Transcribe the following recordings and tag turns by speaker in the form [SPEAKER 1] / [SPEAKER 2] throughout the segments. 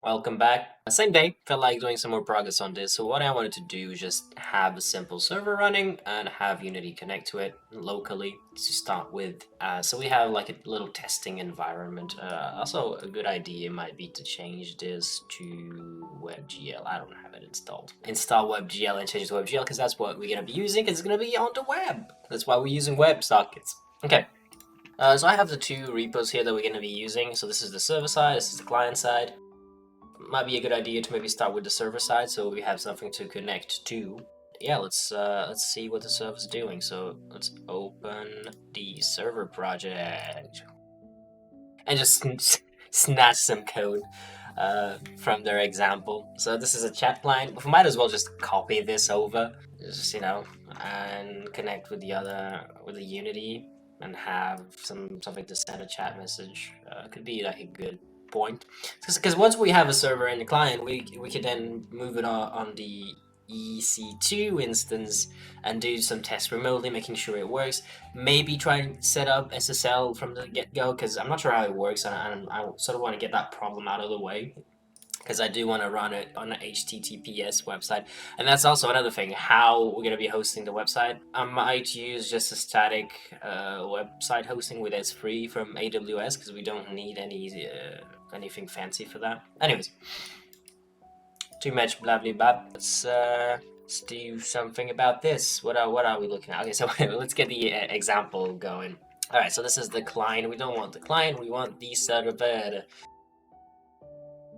[SPEAKER 1] Welcome back. Same day, felt like doing some more progress on this. So what I wanted to do is just have a simple server running and have Unity connect to it locally to start with. So we have like a little testing environment. Also, a good idea might be to change this to WebGL. I don't have it installed. Install WebGL and change it to WebGL because that's what we're going to be using. It's going to be on the web. That's why we're using WebSockets. Okay. So I have the two repos here that we're going to be using. So this is the server side, this is the client side. Might be a good idea to maybe start with the server side so we have something to connect to. Yeah, let's see what the server's doing. So let's open the server project and just snatch some code from their example. So this is a chat line. We might as well just copy this over, just and connect with the Unity and have something to send a chat message. Could be like a good point, because once we have a server and a client, we can then move it on the EC2 instance and do some tests remotely, making sure it works. Maybe try and set up SSL from the get-go, because I'm not sure how it works, and I sort of want to get that problem out of the way, because I do want to run it on an HTTPS website. And that's also another thing, how we're going to be hosting the website. I might use just a static website hosting with S3 from AWS, because we don't need anything fancy for that. Anyways, too much blah blah blah. Let's do something about this. What are we looking at? Okay, so let's get the example going. All right, so this is the client. We don't want the client. We want the server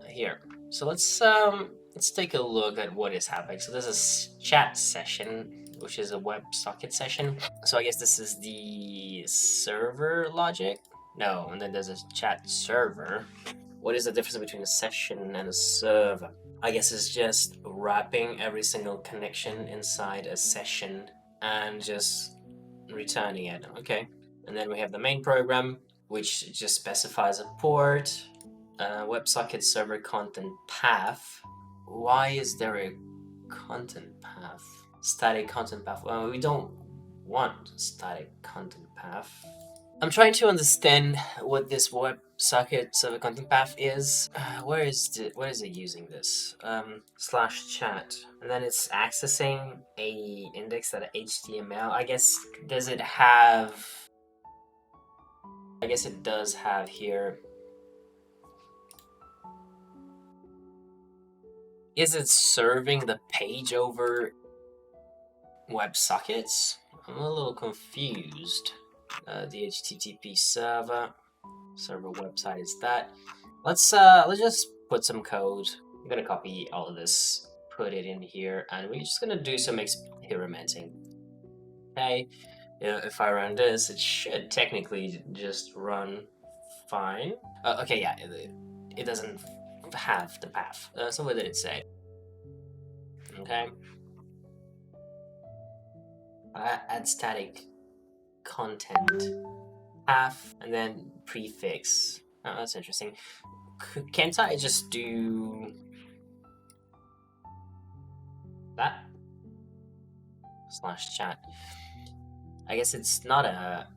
[SPEAKER 1] here. So let's take a look at what is happening. So this is chat session, which is a WebSocket session. So I guess this is the server logic. No, and then there's a chat server. What is the difference between a session and a server? I guess it's just wrapping every single connection inside a session and just returning it. Okay. And then we have the main program, which just specifies a port, WebSocket server content path. Why is there a content path? Static content path. Well, we don't want static content path. I'm trying to understand what this WebSocket server content path is. Where is it using this? Slash chat, and then it's accessing a index.html. I guess does it have? I guess it does have here. Is it serving the page over WebSockets? I'm a little confused. The HTTP server website is that. Let's just put some code. I'm gonna copy all of this, put it in here, and we're just gonna do some experimenting. Okay, if I run this, it should technically just run fine. Okay, yeah, it doesn't have the path. So what did it say? Okay. Add static content path and then prefix. Oh, that's interesting. Can't I just do that? Slash chat. I guess it's not a.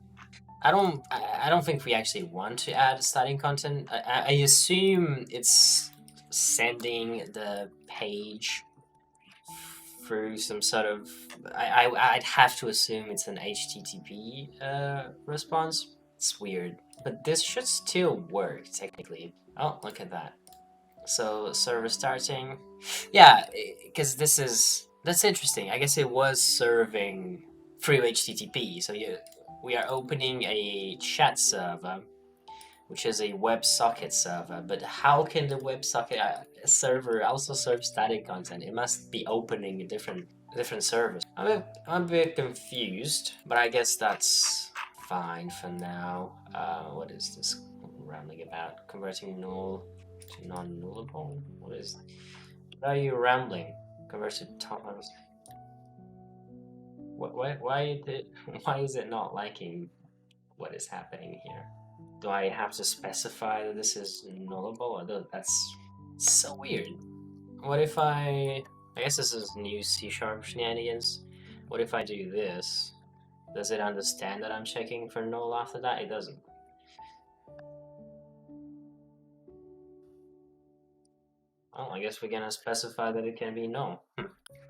[SPEAKER 1] I don't think we actually want to add static content. I assume it's sending the page through some sort of. I'd have to assume it's an HTTP response. It's weird, but this should still work technically. Oh, look at that. So server starting. Yeah, because that's interesting. I guess it was serving through HTTP. So we are opening a chat server, which is a WebSocket server. But how can the WebSocket server also serve static content? It must be opening a different servers. I'm a bit confused, but I guess that's fine for now. What is this rambling about? Converting null to non-nullable? What are you rambling? Convert to tolerance. Why is it not liking what is happening here? Do I have to specify that this is nullable? That's so weird. What if I guess this is new C# shenanigans. What if I do this? Does it understand that I'm checking for null after that? It doesn't. Well, I guess we're gonna specify that it can be null.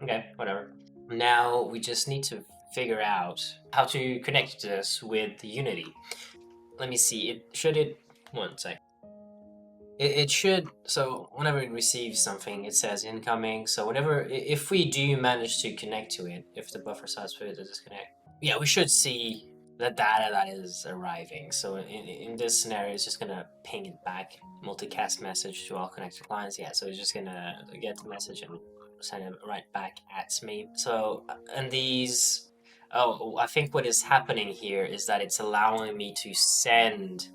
[SPEAKER 1] Okay, whatever. Now we just need to figure out how to connect this with Unity. Let me see. One sec. It should. So whenever it receives something, it says incoming. So whenever if we do manage to connect to it, if the buffer size for it to disconnect, yeah, we should see the data that is arriving. So in this scenario, it's just gonna ping it back, multicast message to all connected clients. Yeah, so it's just gonna get the message and send it right back at me. So and these. Oh, I think what is happening here is that it's allowing me to send.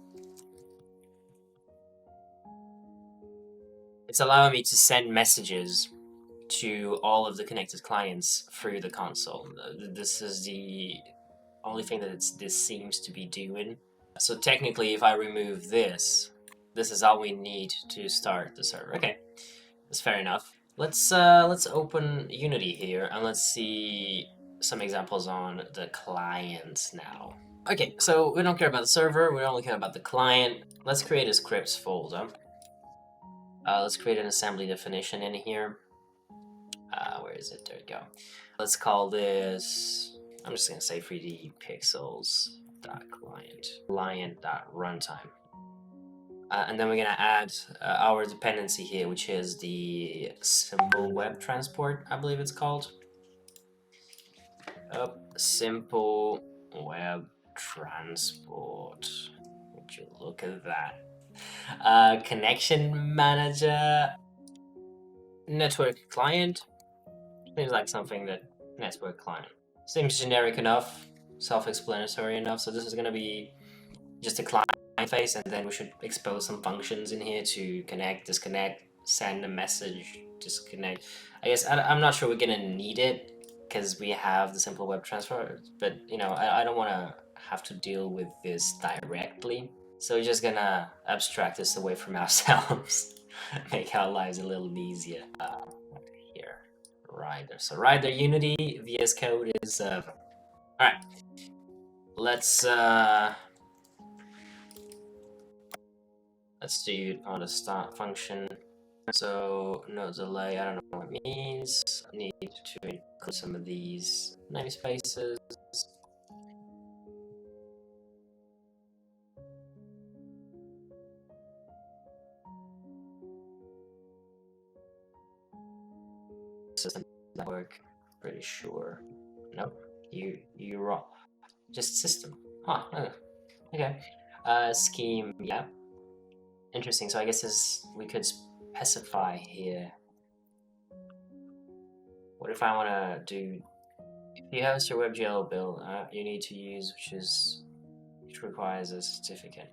[SPEAKER 1] It's allowing me to send messages to all of the connected clients through the console. This is the only thing that this seems to be doing. So technically, if I remove this, this is all we need to start the server. Okay, that's fair enough. Let's open Unity here and let's see some examples on the client now. Okay, so we don't care about the server, we only care about the client. Let's create a scripts folder. Let's create an assembly definition in here. Where is it? There we go. Let's call this, I'm just gonna say 3D client.runtime. And then we're gonna add our dependency here, which is the simple web transport, I believe it's called. Simple web transport. Would you look at that? Connection manager, network client. Seems like something that network client. Seems generic enough, self-explanatory enough. So this is gonna be just a client face, and then we should expose some functions in here to connect, disconnect, send a message, disconnect. I guess I'm not sure we're gonna need it because we have the simple web transfer, but you know, I don't want to have to deal with this directly. So we're just gonna abstract this away from ourselves, make our lives a little easier. Here, Rider. So Rider Unity VS Code is all right. Let's do it on the start function. So no delay. I don't know what it means. I need to include some of these namespaces. System network. Pretty sure. Nope. You wrong. Just system. Huh. Okay. Scheme. Yeah. Interesting. So I guess we could specify here. What if I want to do? If you host your WebGL build, you need to use which requires a certificate.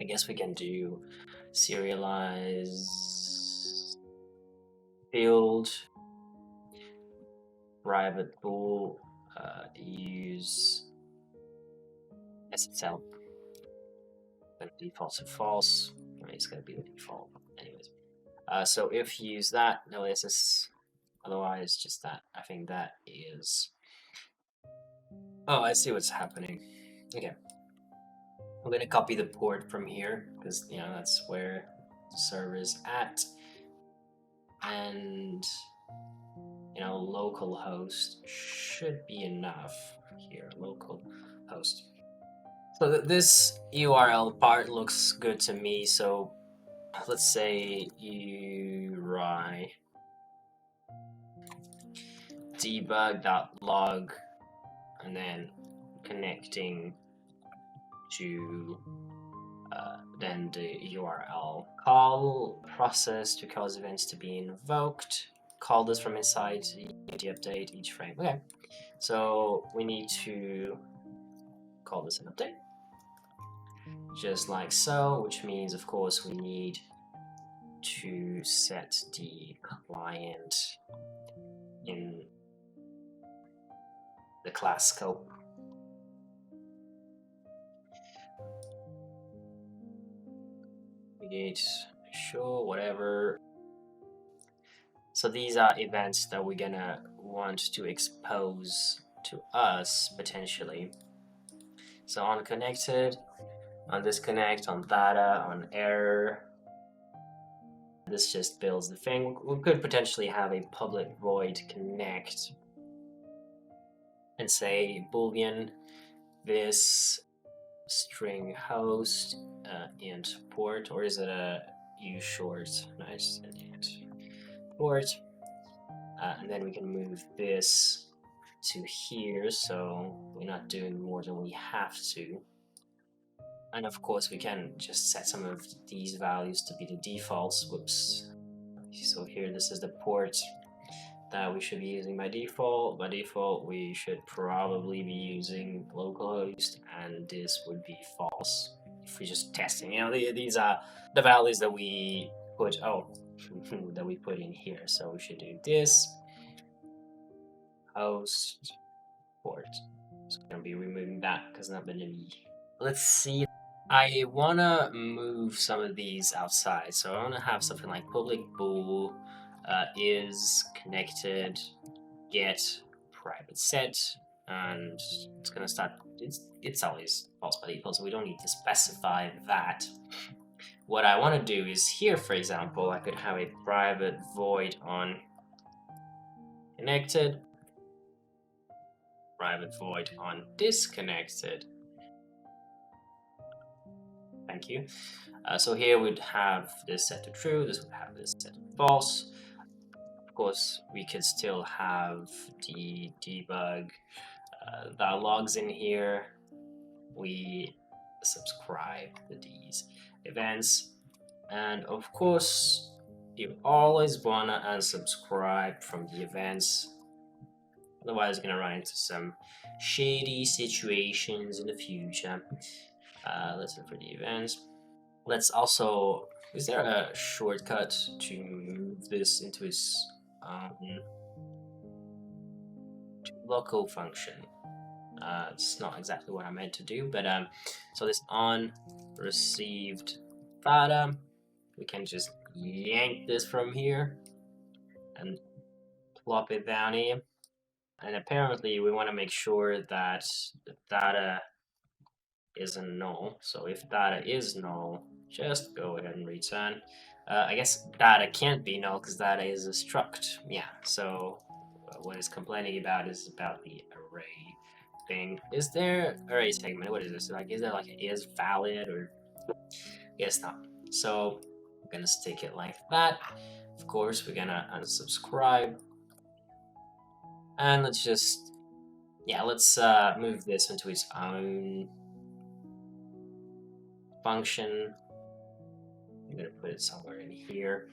[SPEAKER 1] I guess we can do serialize build private bool use SSL. Then default to false. I mean, it's gonna be the default, anyways. So if you use that, no SS. Otherwise, just that. I think that is. Oh, I see what's happening. Okay. I'm gonna copy the port from here because you know that's where the server is at, and you know localhost should be enough here. Localhost. So this URL part looks good to me. So let's say URI debug.log and then connecting to then the URL call process to cause events to be invoked. Call this from inside the update each frame. Okay, so we need to call this an update, just like so, which means of course we need to set the client in the class scope. Sure, whatever. So these are events that we're gonna want to expose to us potentially. So on connected, on disconnect, on data, on error. This just builds the thing. We could potentially have a public void connect and say boolean this string host int port, or is it a use short? Nice, int port, and then we can move this to here, so we're not doing more than we have to. And of course, we can just set some of these values to be the defaults. Whoops. So here, this is the port that we should be using by default. By default, we should probably be using localhost, and this would be false. If we're just testing, these are the values that we put, that we put in here. So we should do this, host, port. So I'm gonna be removing that because not been. Let's see. I wanna move some of these outside. So I wanna have something like public bool is connected get private set, and it's gonna start. It's always false by default, so we don't need to specify that. What I want to do is here, for example, I could have a private void on connected, private void on disconnected. Thank you. So here we'd have this set to true, this would have this set to false. Of course, we could still have the debug that logs in here. We subscribe to these events, and of course, you always wanna unsubscribe from the events. Otherwise, you're gonna run into some shady situations in the future. Let's look for the events. Let's also, is there a shortcut to move this into its local function? It's not exactly what I meant to do, but so this on received data, we can just yank this from here and plop it down here. And apparently we want to make sure that the data isn't null. So if data is null, just go ahead and return. I guess data can't be null because data is a struct. Yeah, so what it's complaining about is about the array thing. Is there array segment? What is this? Like, is there like a is valid or? Guess not. So I'm gonna stick it like that. Of course, we're gonna unsubscribe, and let's just let's move this into its own function. I'm gonna put it somewhere in here.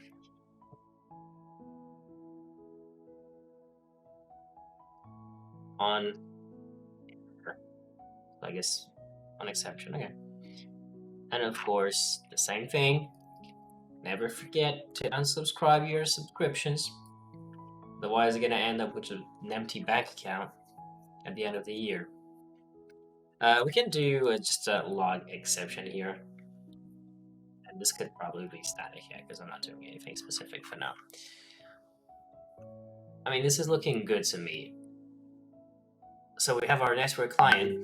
[SPEAKER 1] On, I guess, on exception. Okay. And of course, the same thing. Never forget to unsubscribe your subscriptions. Otherwise, you're gonna end up with an empty bank account at the end of the year. We can do just a log exception here. And this could probably be static here because I'm not doing anything specific for now. I mean, this is looking good to me. So we have our network client,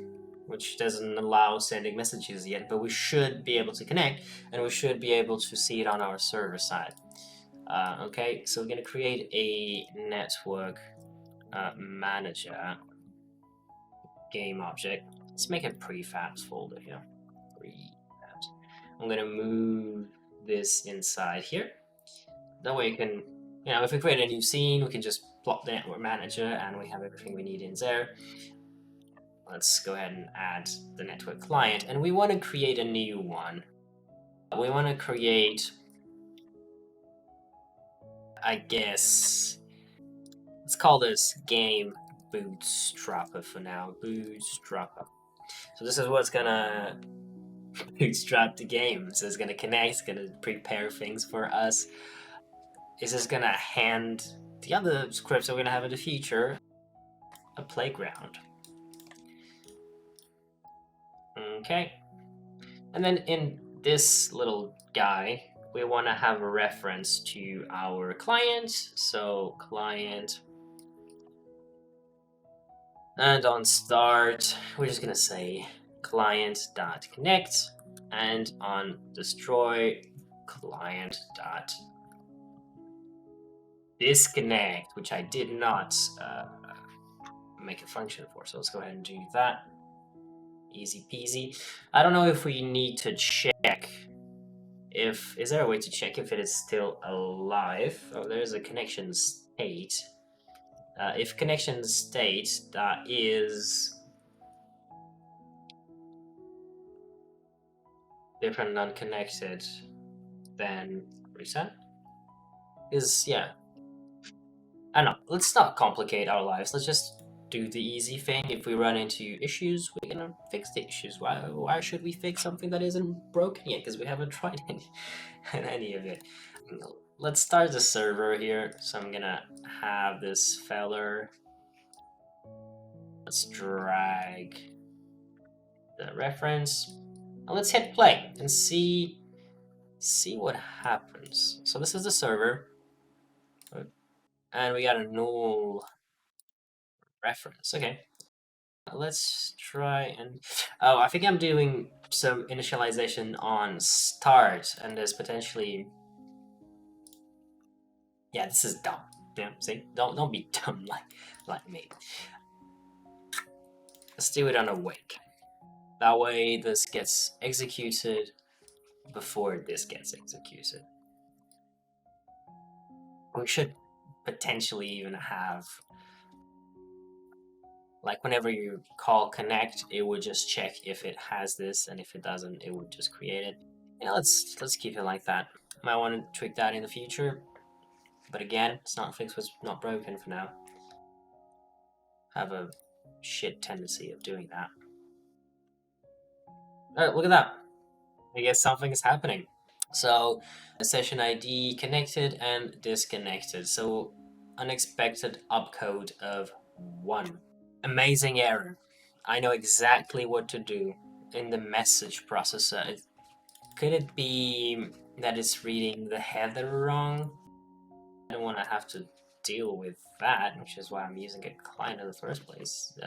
[SPEAKER 1] which doesn't allow sending messages yet, but we should be able to connect, and we should be able to see it on our server side. Okay, so we're going to create a network manager game object. Let's make a prefabs folder here. Prefabs. I'm going to move this inside here. That way you can, if we create a new scene, we can just plop the network manager and we have everything we need in there. Let's go ahead and add the network client, and we want to create a new one. We want to create, I guess, let's call this game bootstrapper for now. Bootstrapper. So this is what's gonna bootstrap the game. So it's gonna connect, it's gonna prepare things for us. Is this gonna hand the other scripts that we're gonna have in the future a playground? Okay. And then in this little guy, we want to have a reference to our client. So client. And on start, we're just going to say client.connect. And on destroy, client.connect. disconnect, which I did not make a function for. So let's go ahead and do that. Easy peasy. I don't know if we need to check if, is there a way to check if it is still alive? Oh, there's a connection state. If connection state that is different than connected, then reset is, yeah. I don't know. Let's not complicate our lives. Let's just do the easy thing. If we run into issues, we're gonna fix the issues. Why should we fix something that isn't broken yet? Because we haven't tried any of it. Let's start the server here. So I'm gonna have this feller. Let's drag the reference. And let's hit play and see what happens. So this is the server. And we got a null reference. Okay. Let's try and... Oh, I think I'm doing some initialization on start, and there's potentially... Yeah, this is dumb. Yeah, see? Don't be dumb like me. Let's do it on awake. That way this gets executed before this gets executed. We should potentially even have... Like whenever you call connect, it would just check if it has this, and if it doesn't, it would just create it. Yeah, let's keep it like that. Might want to tweak that in the future, but again, it's not fixed, was not broken for now. Have a shit tendency of doing that. Alright, look at that. I guess something is happening. So, session ID connected and disconnected. So, unexpected opcode of 1. Amazing error. I know exactly what to do in the message processor. Could it be that it's reading the header wrong? I don't want to have to deal with that, which is why I'm using a client in the first place.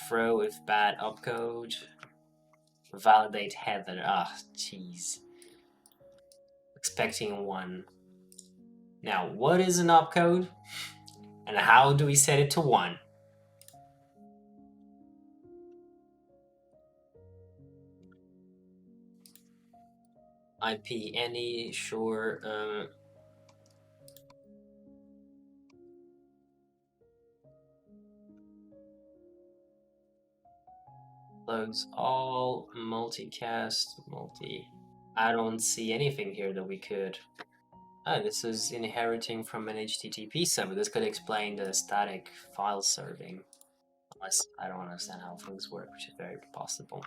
[SPEAKER 1] Throw if bad opcode. Validate header. Ah, jeez. Expecting 1. Now, what is an opcode? And how do we set it to 1? IP any, sure. Loads all, multicast, multi. I don't see anything here that we could. Oh, this is inheriting from an HTTP server. This could explain the static file serving. Unless I don't understand how things work, which is very possible.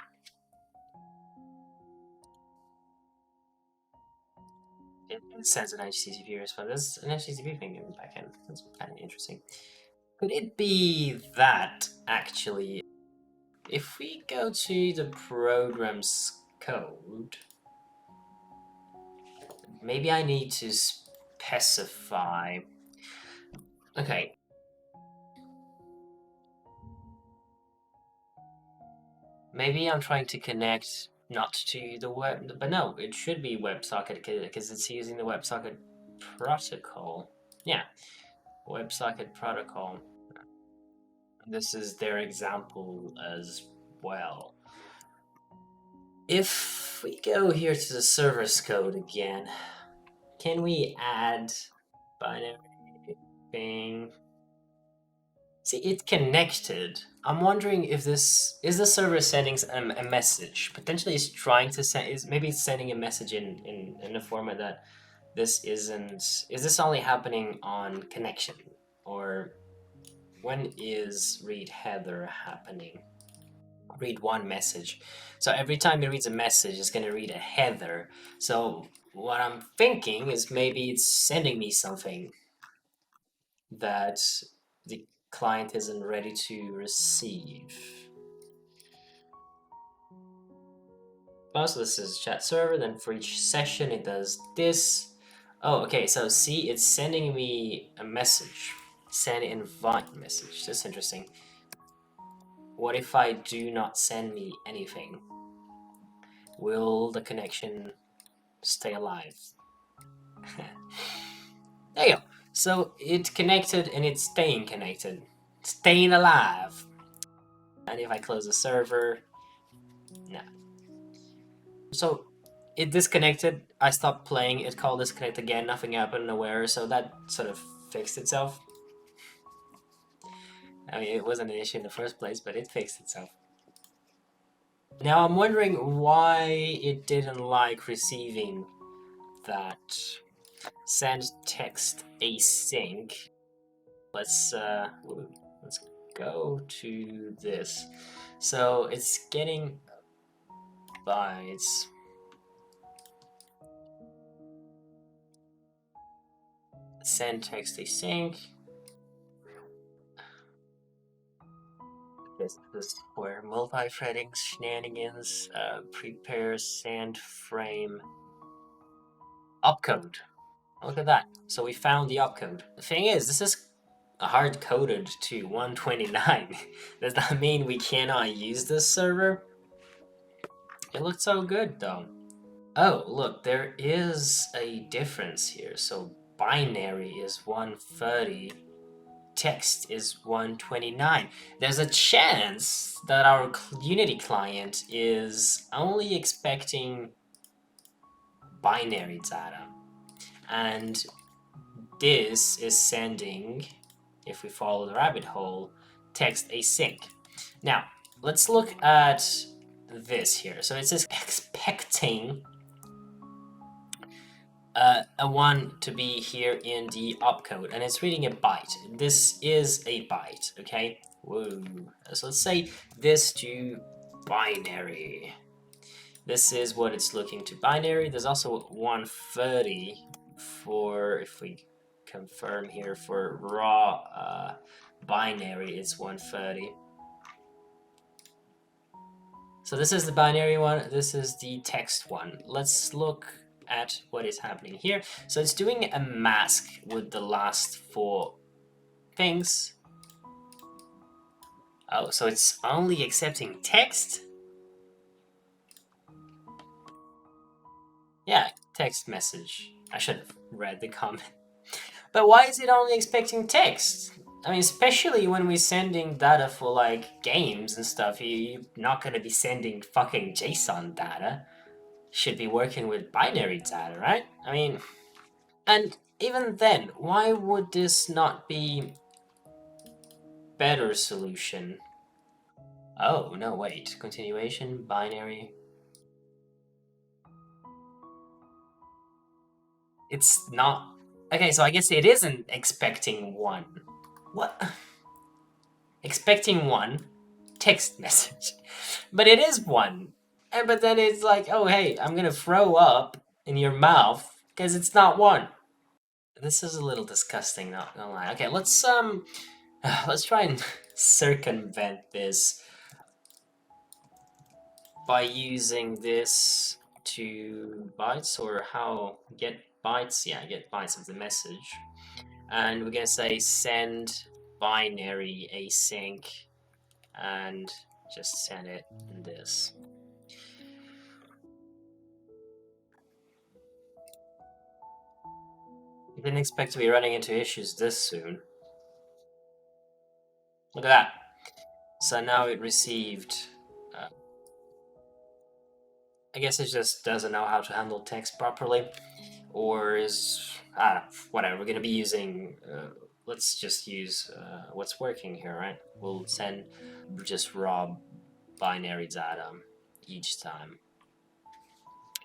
[SPEAKER 1] It says an HTTP response. There's an HTTP thing in the backend. That's kind of interesting. Could it be that, actually, if we go to the program's code, maybe I need to specify... Okay. Maybe I'm trying to connect not to the web, but no, it should be WebSocket because it's using the WebSocket protocol. Yeah, WebSocket protocol. This is their example as well. If we go here to the server's code again, can we add binary thing? See, it connected. I'm wondering if this is the server sending a message. Potentially, it's trying to send. Maybe it's sending a message in a format that this isn't. Is this only happening on connection, or when is read header happening? Read one message. So every time it reads a message, it's gonna read a header. So what I'm thinking is maybe it's sending me something that the client isn't ready to receive. So this is chat server, then for each session it does this. Oh, okay, so see, it's sending me a message. Send invite message. That's interesting. What if I do not send me anything? Will the connection stay alive? There you go. So it connected and it's staying connected, staying alive. And if I close the server, no. So it disconnected. I stopped playing. It called disconnect again. Nothing happened. Nowhere. So that sort of fixed itself. I mean, it wasn't an issue in the first place, but it fixed itself. Now I'm wondering why it didn't like receiving that send text async. Let's go to this. So it's getting bytes. Send text async. This is where multi-threading shenanigans, prepare send frame opcode. Look at that. So we found the opcode. The thing is, this is hard coded to 129. Does that mean we cannot use this server? It looked so good though. Oh, look, there is a difference here. So binary is 130, text is 129. There's a chance that our Unity client is only expecting binary data. And this is sending, if we follow the rabbit hole, text async. Now, let's look at this here. So it says expecting a 1 to be here in the opcode, and it's reading a byte. This is a byte, okay? Whoa. So let's say this to binary. This is what it's looking to binary. There's also 130 for, if we confirm here, for raw binary, it's 130. So this is the binary one, this is the text one. Let's look at what is happening here. So it's doing a mask with the last 4 things. Oh, so it's only accepting text? Yeah, text message. I should have read the comment. But why is it only expecting text? I mean, especially when we're sending data for like games and stuff, you're not going to be sending fucking JSON data. Should be working with binary data, right? I mean, and even then, why would this not be better solution? Oh, no, wait. Continuation, binary. It's not... Okay, so I guess it isn't expecting 1. What? Expecting 1 text message. But it is 1. And but then it's like, oh hey, I'm gonna throw up in your mouth because it's not 1. This is a little disgusting, not gonna lie. Okay, let's try and circumvent this by using this to bytes, or how get bytes, yeah, get bytes of the message. And we're gonna say send binary async and just send it in this. I didn't expect to be running into issues this soon. Look at that. So now it received, I guess it just doesn't know how to handle text properly, or is, whatever. We're gonna be using, let's just use what's working here, right? We'll send just raw binary data each time.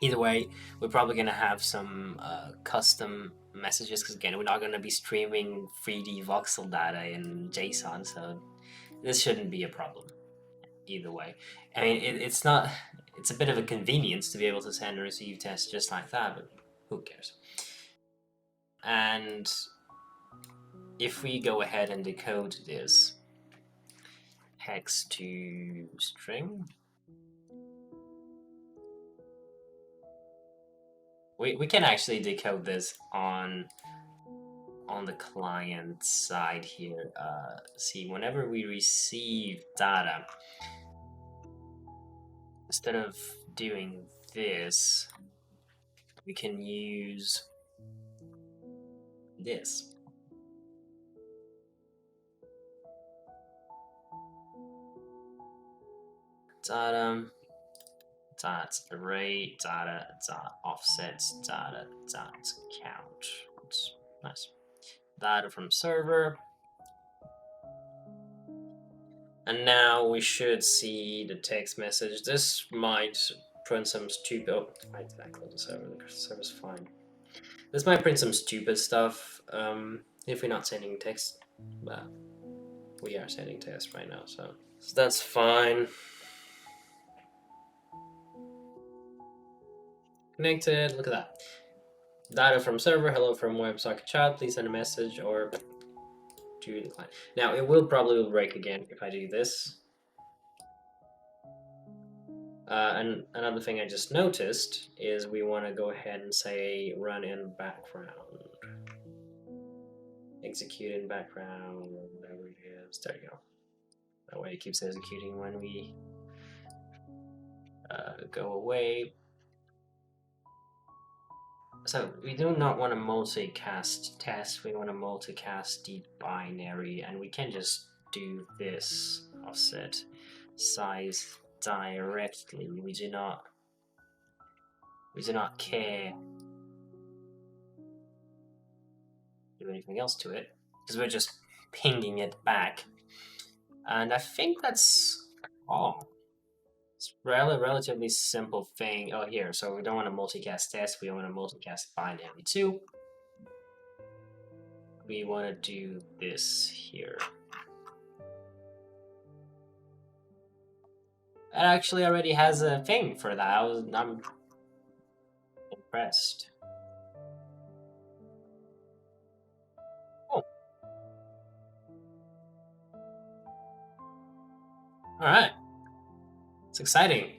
[SPEAKER 1] Either way, we're probably gonna have some custom messages, because again, we're not gonna be streaming 3D voxel data in JSON, so this shouldn't be a problem either way. I mean, it's not, it's a bit of a convenience to be able to send and receive tests just like that, but who cares? And if we go ahead and decode this hex to string, we can actually decode this on the client side here. See, whenever we receive data, instead of doing this, we can use this. data dot array data dot offset data dot count. Oops, nice. Data from server. And now we should see the text message. This might print some stupid. Oh, I close the server. The server's fine. This might print some stupid stuff if we're not sending text, but we are sending text right now, so that's fine. Connected. Look at that. Data from server. Hello from WebSocket chat. Please send a message or to the client. Now it will probably break again if I do this. And another thing I just noticed is we want to go ahead and say run in background. Execute in background, whatever it is. There you go. That way it keeps executing when we go away. So we do not want to multicast test, we want to multicast the binary, and we can just do this offset size directly. We do not care do anything else to it because we're just pinging it back. And I think that's all. It's relatively simple thing. Oh, here. So we don't want to multicast test. We want to multicast binary too. We want to do this here. It actually already has a thing for that. I'm impressed. Oh. All right. It's exciting.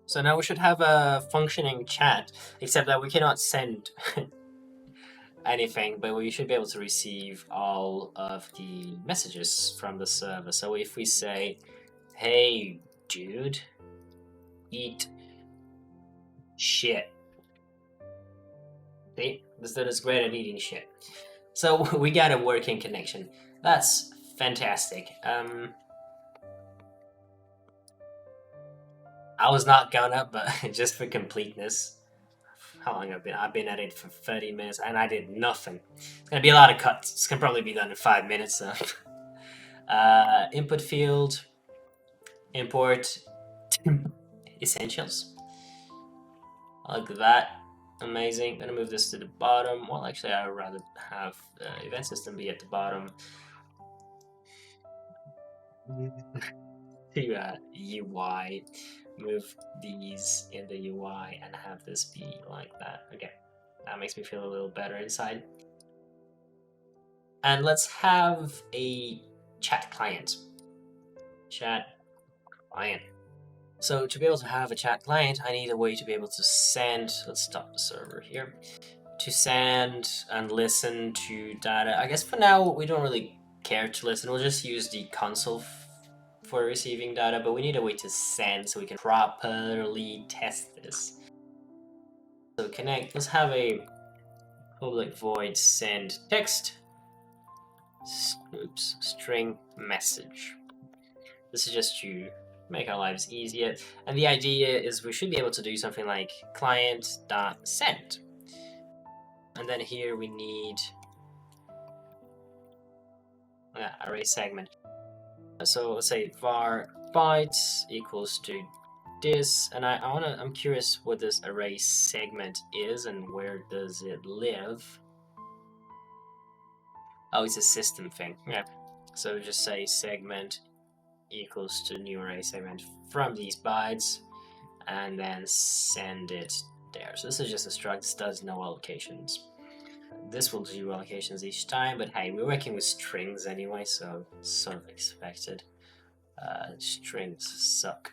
[SPEAKER 1] So now we should have a functioning chat, except that we cannot send anything, but we should be able to receive all of the messages from the server. So if we say, hey, dude, eat shit. See? This dude is great at eating shit. So we got a working connection. That's fantastic. I was not gonna, but just for completeness. How long I've been at it for 30 minutes and I did nothing. It's gonna be a lot of cuts. It's gonna probably be done in 5 minutes. So. Input field, import essentials. Like that. Amazing. Gonna move this to the bottom. Well, actually, I'd rather have event system be at the bottom. To UI, move these in the UI and have this be like that. Okay, that makes me feel a little better inside. And let's have a chat client. Chat client. So to be able to have a chat client, I need a way to be able to send. Let's stop the server here. To send and listen to data. I guess for now we don't really care to listen. We'll just use the console for receiving data, but we need a way to send so we can properly test this. So connect, let's have a public void send text, oops, string message. This is just to make our lives easier. And the idea is we should be able to do something like client.send. And then here we need array segment. So let's say var bytes equals to this, and I'm curious what this array segment is and where does it live. Oh, it's a system thing. Yeah. So just say segment equals to new array segment from these bytes, and then send it there. So this is just a struct. This does no allocations. This will do allocations each time, but hey, we're working with strings anyway, so it's sort of expected. Strings suck.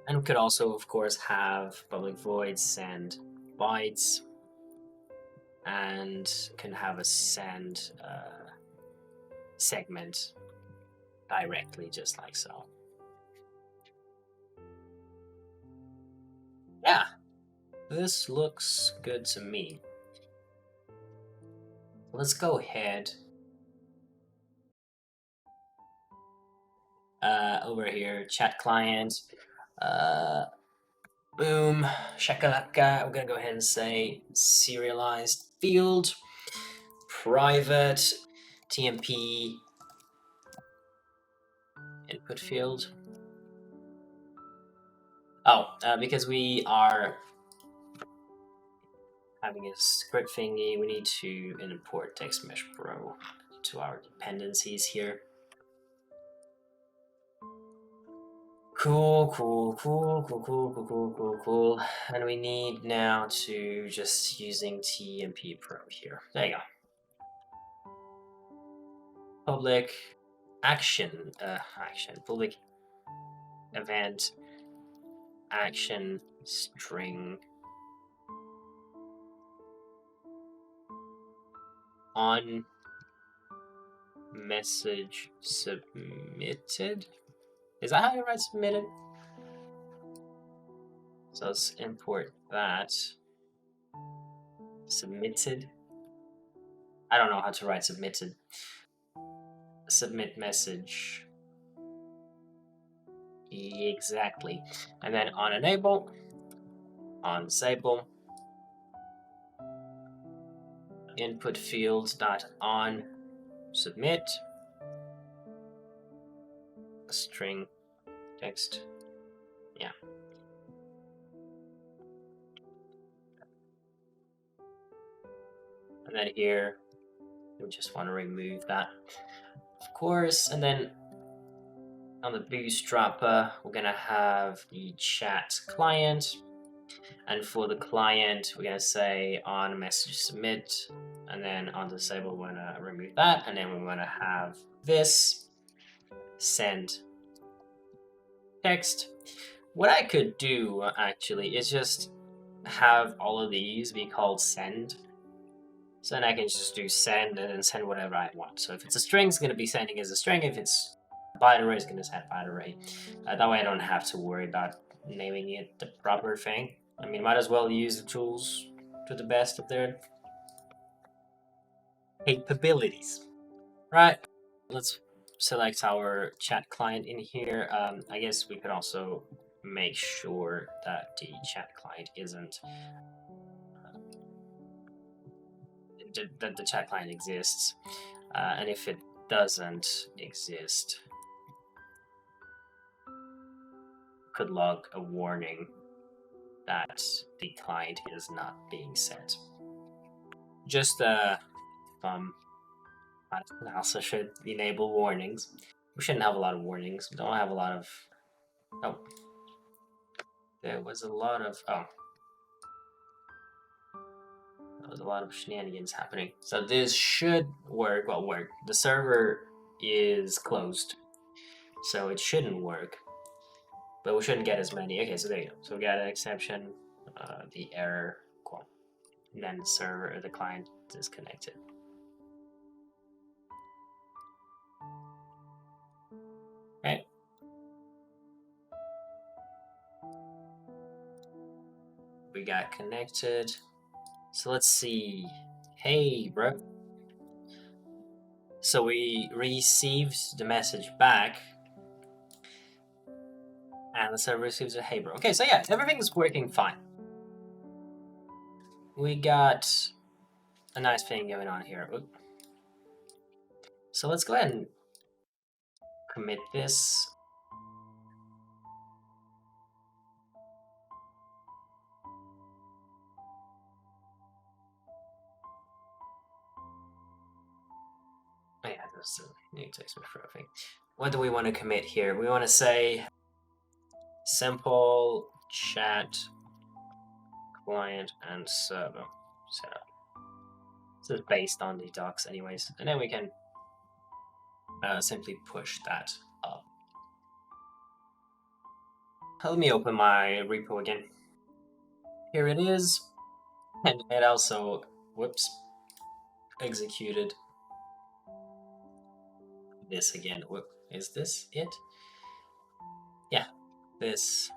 [SPEAKER 1] And we could also, of course, have public void send bytes, and can have a send segment directly, just like so. Yeah, this looks good to me. Let's go ahead over here, chat client, boom, shakalaka. We're gonna go ahead and say serialized field, private, TMP, input field. Oh, because we are having a script thingy, we need to import text mesh pro to our dependencies here. Cool. And we need now to just using TMP pro here. There you go. Public action, public event action string on message submitted. Is that how you write submitted? So let's import that. Submitted. I don't know how to write submitted. Submit message. Exactly. And then on enable, on disable, input fields dot on submit string text. Yeah. And then here, we just want to remove that, of course. And then on the bootstrapper, we're gonna have the chat client. And for the client, we're gonna say on message submit, and then on disable, we're gonna remove that. And then we're gonna have this send text. What I could do actually is just have all of these be called send. So then I can just do send and then send whatever I want. So if it's a string, it's going to be sending as a string. If it's a byte array, it's going to send byte array. That way I don't have to worry about naming it the proper thing. I mean, might as well use the tools to the best of their capabilities. Right, let's select our chat client in here. I guess we could also make sure that the chat client isn't that the chat client exists, and if it doesn't exist, could log a warning that the client is not being set. Just I also should enable warnings. We shouldn't have a lot of warnings. We don't have a lot of. Oh, there was a lot of. Oh. There was a lot of shenanigans happening. So this should work. Well, work. The server is closed, so it shouldn't work. But we shouldn't get as many. Okay, so there you go. So we got an exception, the error, cool. And then the server, the client disconnected. Okay. We got connected. So let's see. Hey, bro. So we received the message back. And the server receives a hey, bro. Okay, so yeah, everything's working fine. We got a nice thing going on here. Oop. So let's go ahead and commit this. Oh yeah, there's a new text for a thing. What do we want to commit here? We want to say simple chat client and server setup. So it's based on the docs anyways. And then we can simply push that up. Let me open my repo again. Here it is. And it also, whoops, executed this again. Whoop, is this it? Yeah, this.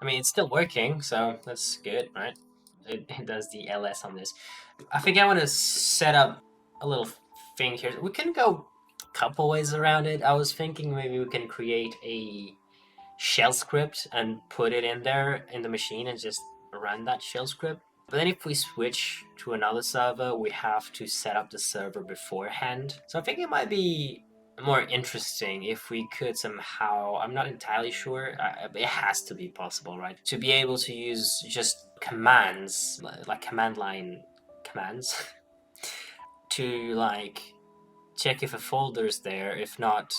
[SPEAKER 1] I mean, it's still working, so that's good, right? It does the ls on this. I think I want to set up a little thing here. We can go couple ways around it. I was thinking maybe we can create a shell script and put it in there in the machine and just run that shell script. But then if we switch to another server, we have to set up the server beforehand. So I think it might be more interesting if we could somehow, I'm not entirely sure, it has to be possible, right? To be able to use just commands, like command line commands, to like check if a folder is there. If not,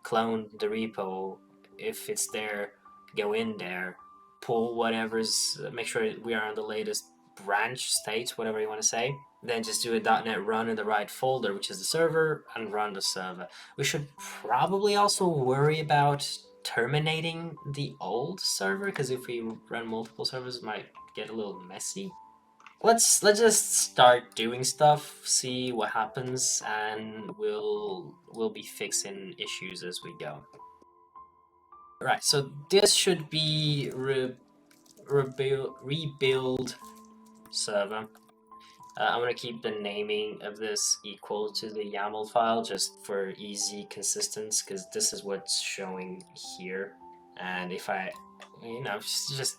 [SPEAKER 1] clone the repo. If it's there, go in there, pull whatever's, make sure we are on the latest branch state, whatever you want to say. Then just do a .NET run in the right folder, which is the server, and run the server. We should probably also worry about terminating the old server, because if we run multiple servers, it might get a little messy. Let's just start doing stuff, see what happens, and we'll be fixing issues as we go. Right, so this should be rebuild server. I'm gonna keep the naming of this equal to the YAML file just for easy consistency, because this is what's showing here. And if I, just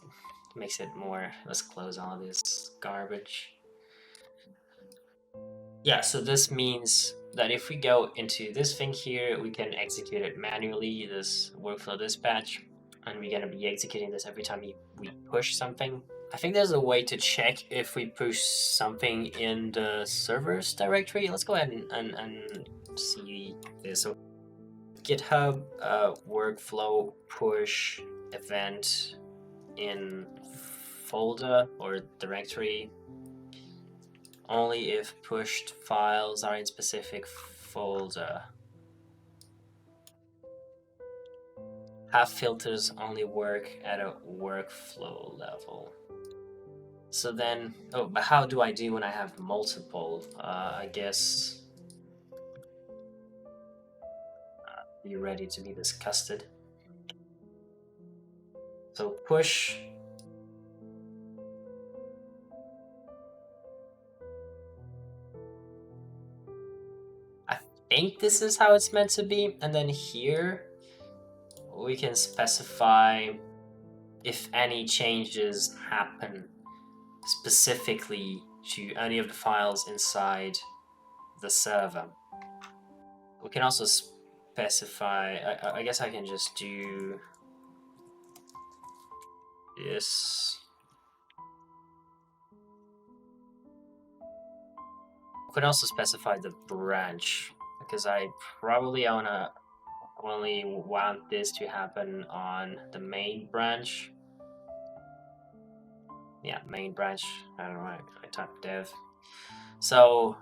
[SPEAKER 1] makes it more, let's close all this garbage. Yeah, so this means that if we go into this thing here, we can execute it manually, this workflow dispatch, and we're gonna be executing this every time we push something. I think there's a way to check if we push something in the servers directory. Let's go ahead and see this. So GitHub workflow push event in folder or directory only if pushed files are in specific folder. Have filters only work at a workflow level. So then, oh, but how do I do when I have multiple? I guess be ready to be disgusted. So push. I think this is how it's meant to be. And then here we can specify if any changes happen specifically to any of the files inside the server. We can also specify, I guess I can just do this. We can also specify the branch, because I probably only want this to happen on the main branch. Yeah, main branch. I don't know, I type dev. So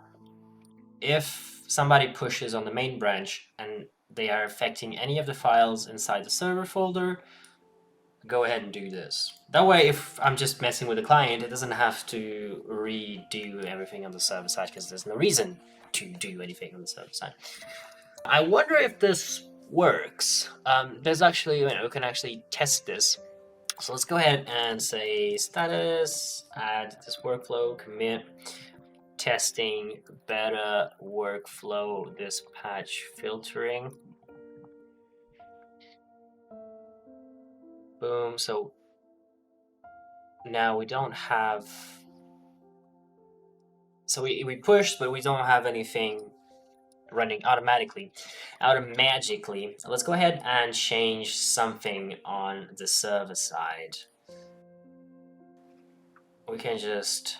[SPEAKER 1] if somebody pushes on the main branch and they are affecting any of the files inside the server folder, go ahead and do this. That way, if I'm just messing with the client, it doesn't have to redo everything on the server side, because there's no reason to do anything on the server side. I wonder if this works. There's actually, we can actually test this. So let's go ahead and say status, add this workflow, commit, testing, beta workflow dispatch filtering. Boom. So now we don't have, so we pushed, but we don't have anything running automatically. Let's go ahead and change something on the server side. We can just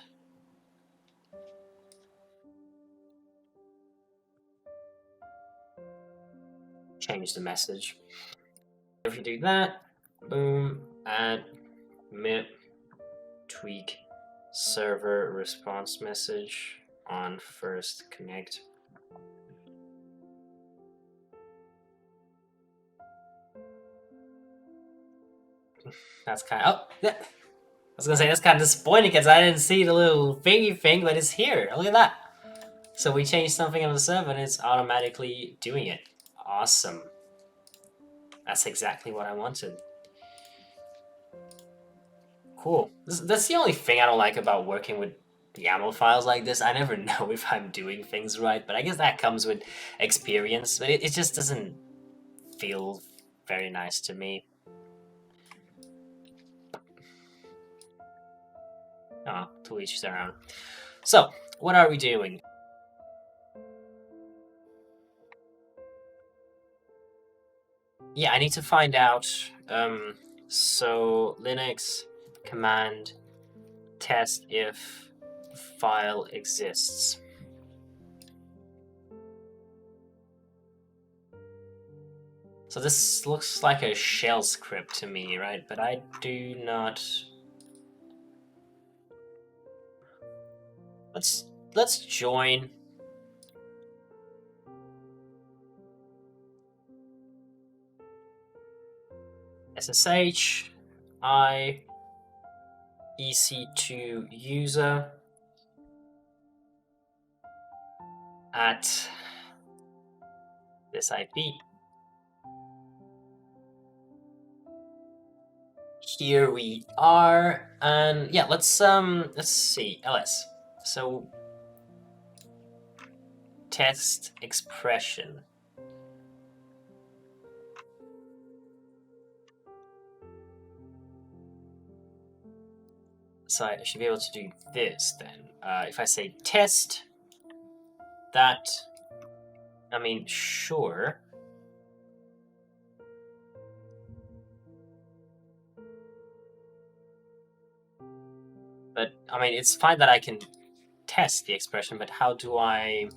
[SPEAKER 1] change the message. If you do that, boom, add commit, tweak server response message on first connect. That's kind of, oh, yeah. I was gonna say that's kind of disappointing because I didn't see the little thingy thing, but it's here. Look at that. So we changed something on the server and it's automatically doing it. Awesome. That's exactly what I wanted. Cool. That's the only thing I don't like about working with YAML files like this, I never know if I'm doing things right, but I guess that comes with experience, but it just doesn't feel very nice to me. Oh, to each their own. So, what are we doing? Yeah, I need to find out. So Linux command test if file exists. So this looks like a shell script to me, right? But I do not. Let's join. SSH I EC2 user at this IP. Here we are, and yeah, let's see, ls. So test expression. So I should be able to do this then. If I say test, that, I mean, sure. But, I mean, it's fine that I can test the expression, but how do I...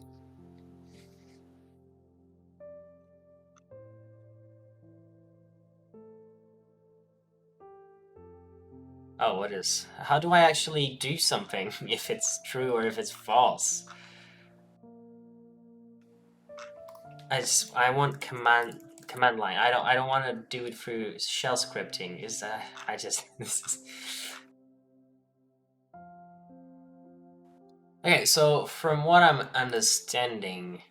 [SPEAKER 1] Oh, what is... How do I actually do something if it's true or if it's false? I want command line. I don't want to do it through shell scripting. I just this is... Okay, so from what I'm understanding,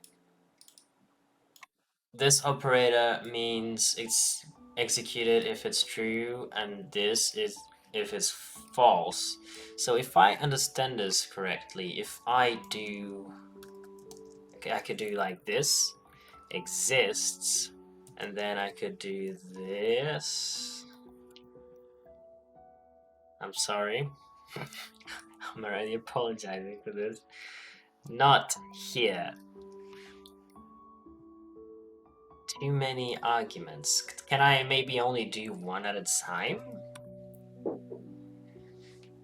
[SPEAKER 1] this operator means it's executed if it's true, and this is if it's false. So if I understand this correctly, if I do, okay, I could do like this, exists, and then I could do this. I'm sorry. I'm already apologizing for this. Not here. Too many arguments. Can I maybe only do one at a time?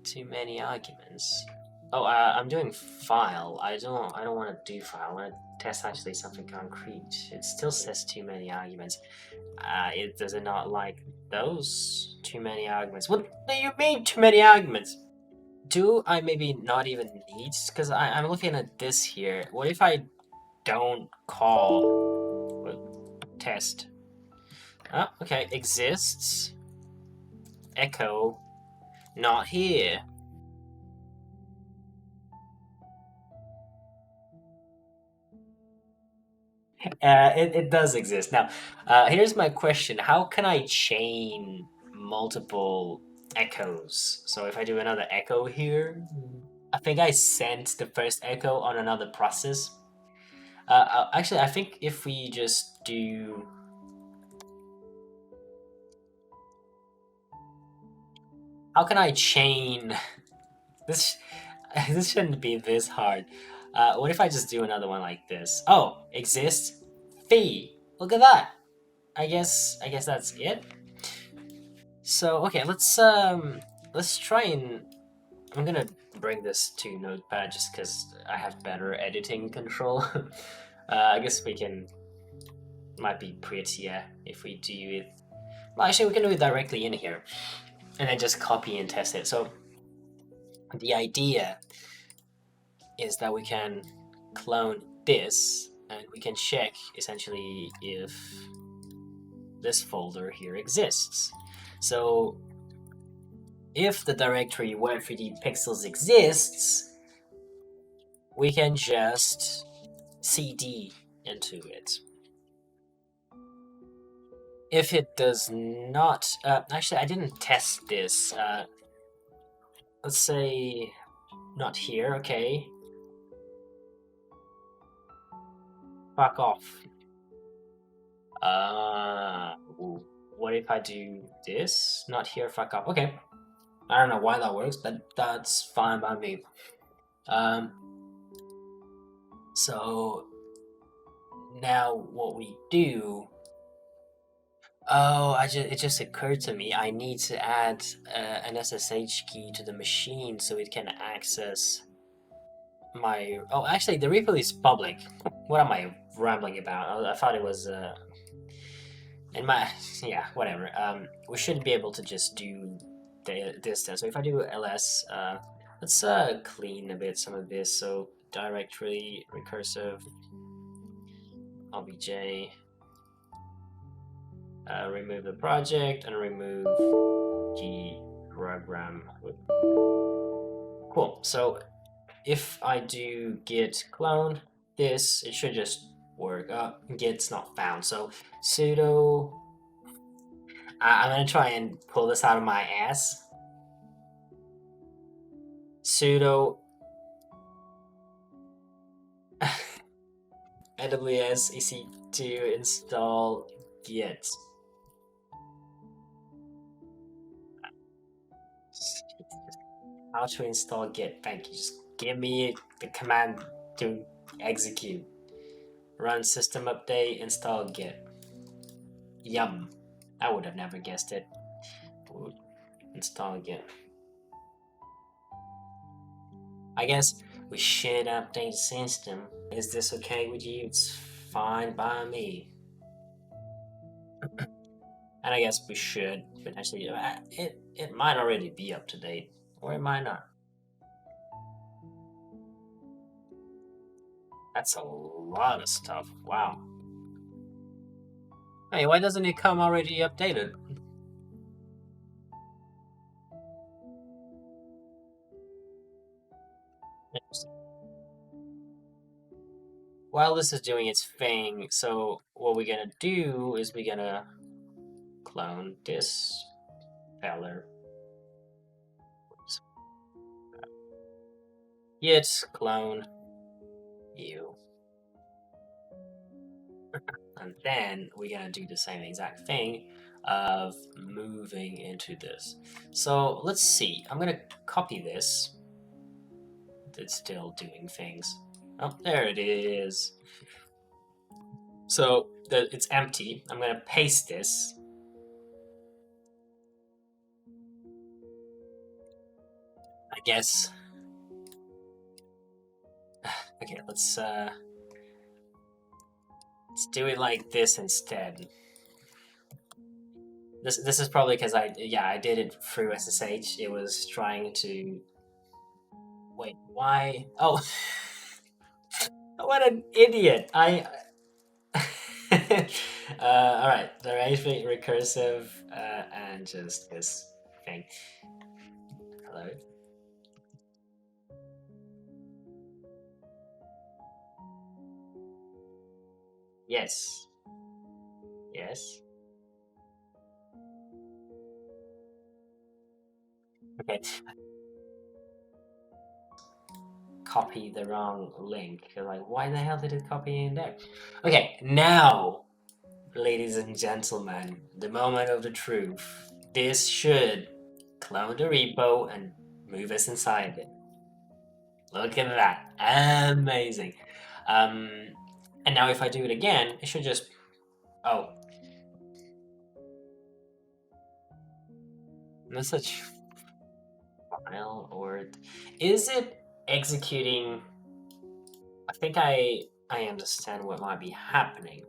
[SPEAKER 1] Too many arguments. Oh, I'm doing file. I don't want to do file. I want to test actually something concrete. It still says too many arguments. It does it not like those too many arguments? What do you mean too many arguments? Do I maybe not even need? Because I'm looking at this here. What if I don't call test? Oh, okay, exists. Echo, not here. It does exist. Now, here's my question. How can I chain multiple echoes? So if I do another echo here, I think I sent the first echo on another process. Actually, I think if we just do... How can I chain... This, this shouldn't be this hard. What if I just do another one like this? Oh, exist, fee. Look at that. I guess that's it. So okay, let's try and I'm gonna bring this to Notepad just because I have better editing control. I guess we can might be prettier if we do it. Well, actually, we can do it directly in here, and then just copy and test it. So the idea is that we can clone this, and we can check essentially if this folder here exists. So if the directory where 3D pixels exists, we can just cd into it. If it does not, actually I didn't test this. Let's say Not here, okay. Fuck off. What if I do this? Not here, fuck off. Okay. I don't know why that works, but that's fine by me. So now what we do. Oh, it just occurred to me. I need to add an SSH key to the machine so it can access my. Oh, actually, the repo is public. What am I rambling about? I thought it was. In my yeah, whatever. We should be able to just do this then. So if I do ls, let's clean a bit some of this. So directory recursive obj. Remove the project and remove the program. Cool. So if I do git clone this, it should just work. Git's not found. So sudo. I'm gonna try and pull this out of my ass. Sudo AWS EC2 install git. How to install git? Thank you. Just give me the command to execute. Run system update, install git. Yum. I would have never guessed it. Install git. I guess we should update system. Is this okay with you? It's fine by me. And I guess we should potentially. It might already be up to date, or it might not. That's a lot of stuff. Wow. Hey, why doesn't it come already updated? While this is doing its thing, so what we're gonna do is we're gonna clone this feller. Git clone you. And then we're gonna do the same exact thing of moving into this. So let's see, I'm gonna copy this. It's still doing things. Oh, there it is. So it's empty. I'm gonna paste this. I guess. Okay, let's do it like this instead. This is probably because I did it through SSH. It was trying to. Wait, why? Oh, what an idiot! All right, the arrangement recursive and just this thing. Hello. Yes. Yes. Okay. Copy the wrong link. You're like, why the hell did it copy in there? Okay, now, ladies and gentlemen, the moment of the truth. This should clone the repo and move us inside it. Look at that. Amazing. And now if I do it again, it should just... Oh. Message file or... Is it executing... I think I understand what might be happening.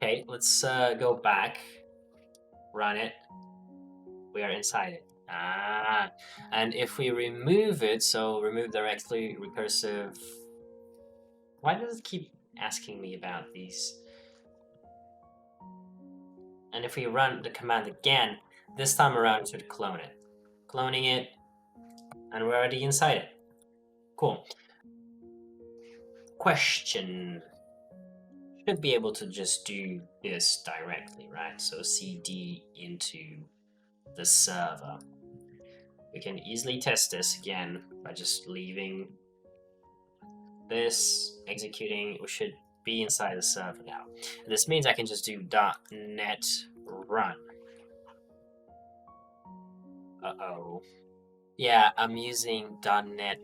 [SPEAKER 1] Okay, let's go back. Run it. We are inside it. And if we remove it, so remove directly recursive. Why does it keep asking me about these? And if we run the command again, this time around it should clone it. Cloning it, and we're already inside it. Cool. Question. Should be able to just do this directly, right? So cd into the server. We can easily test this again by just leaving this, executing. We should be inside the server now. And this means I can just do .NET run. Uh-oh. Yeah, I'm using .NET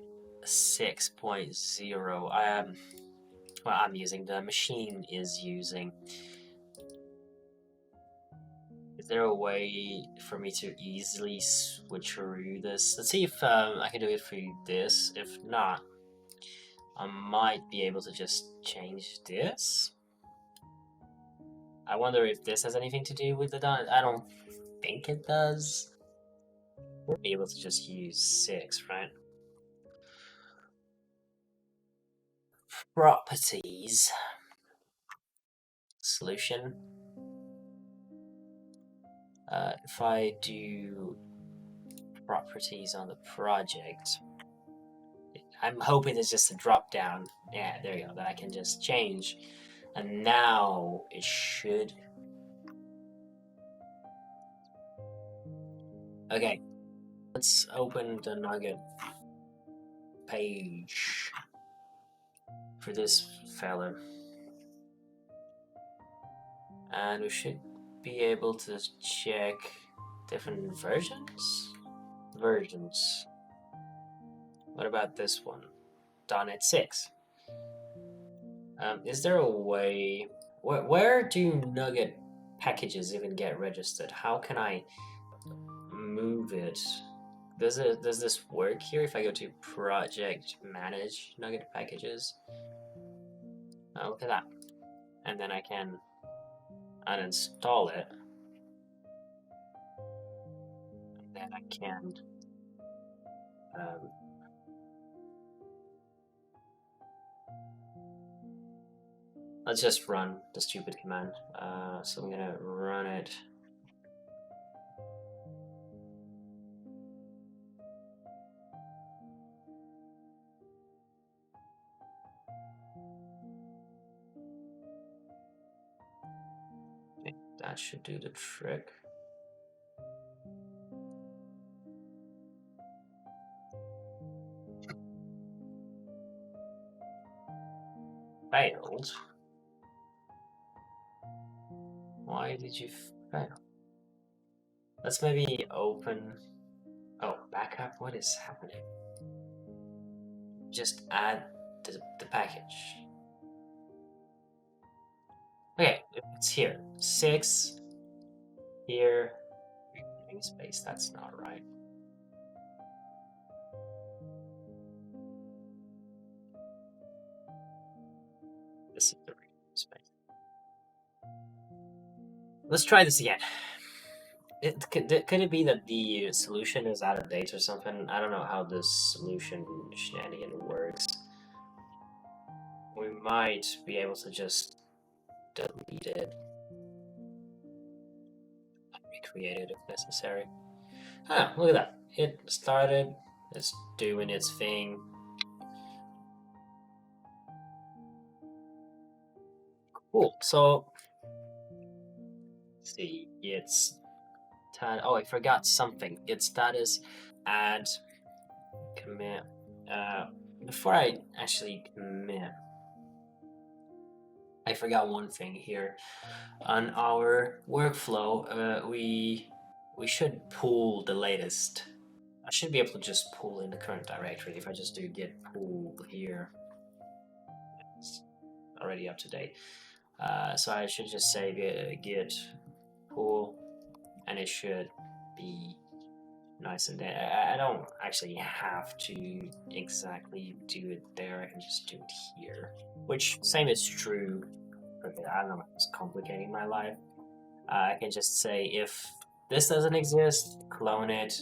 [SPEAKER 1] 6.0. Well, I'm using, the machine is using. Is there a way for me to easily switch through this? Let's see if I can do it through this. If not, I might be able to just change this. I wonder if this has anything to do with the .NET. I don't think it does. We'll be able to just use 6, right? Properties. Solution. If I do properties on the project, I'm hoping there's just a drop down. Yeah, there you go, that I can just change. And now it should. Okay, let's open the Nugget page for this fella. And we should be able to check different versions. What about this one? .NET 6. Is there a way? Where do Nugget packages even get registered? How can I move it? Does this work here if I go to project manage Nugget packages? Oh, look at that. And then I can uninstall it. And then I can let's just run the stupid command. So I'm gonna run it. Okay, that should do the trick. Failed? Why did you fail? Let's maybe open. Oh, backup? What is happening? Just add the package. Okay, it's here. 6 here. Space, that's not right. This is the space. Let's try this again. Could it be that the solution is out of date or something? I don't know how this solution shenanigan works. We might be able to just delete it. Recreate it if necessary. Ah, look at that. It started. It's doing its thing. Cool. So, let's see. It's oh, I forgot something. Its status add commit. Before I actually commit, I forgot one thing here. On our workflow, we should pull the latest. I should be able to just pull in the current directory if I just do git pull here. It's already up to date. So I should just say git pull, and it should be nice and there. I don't actually have to exactly do it there. I can just do it here. Which same is true. Okay, I don't know if it's complicating my life. I can just say if this doesn't exist, clone it,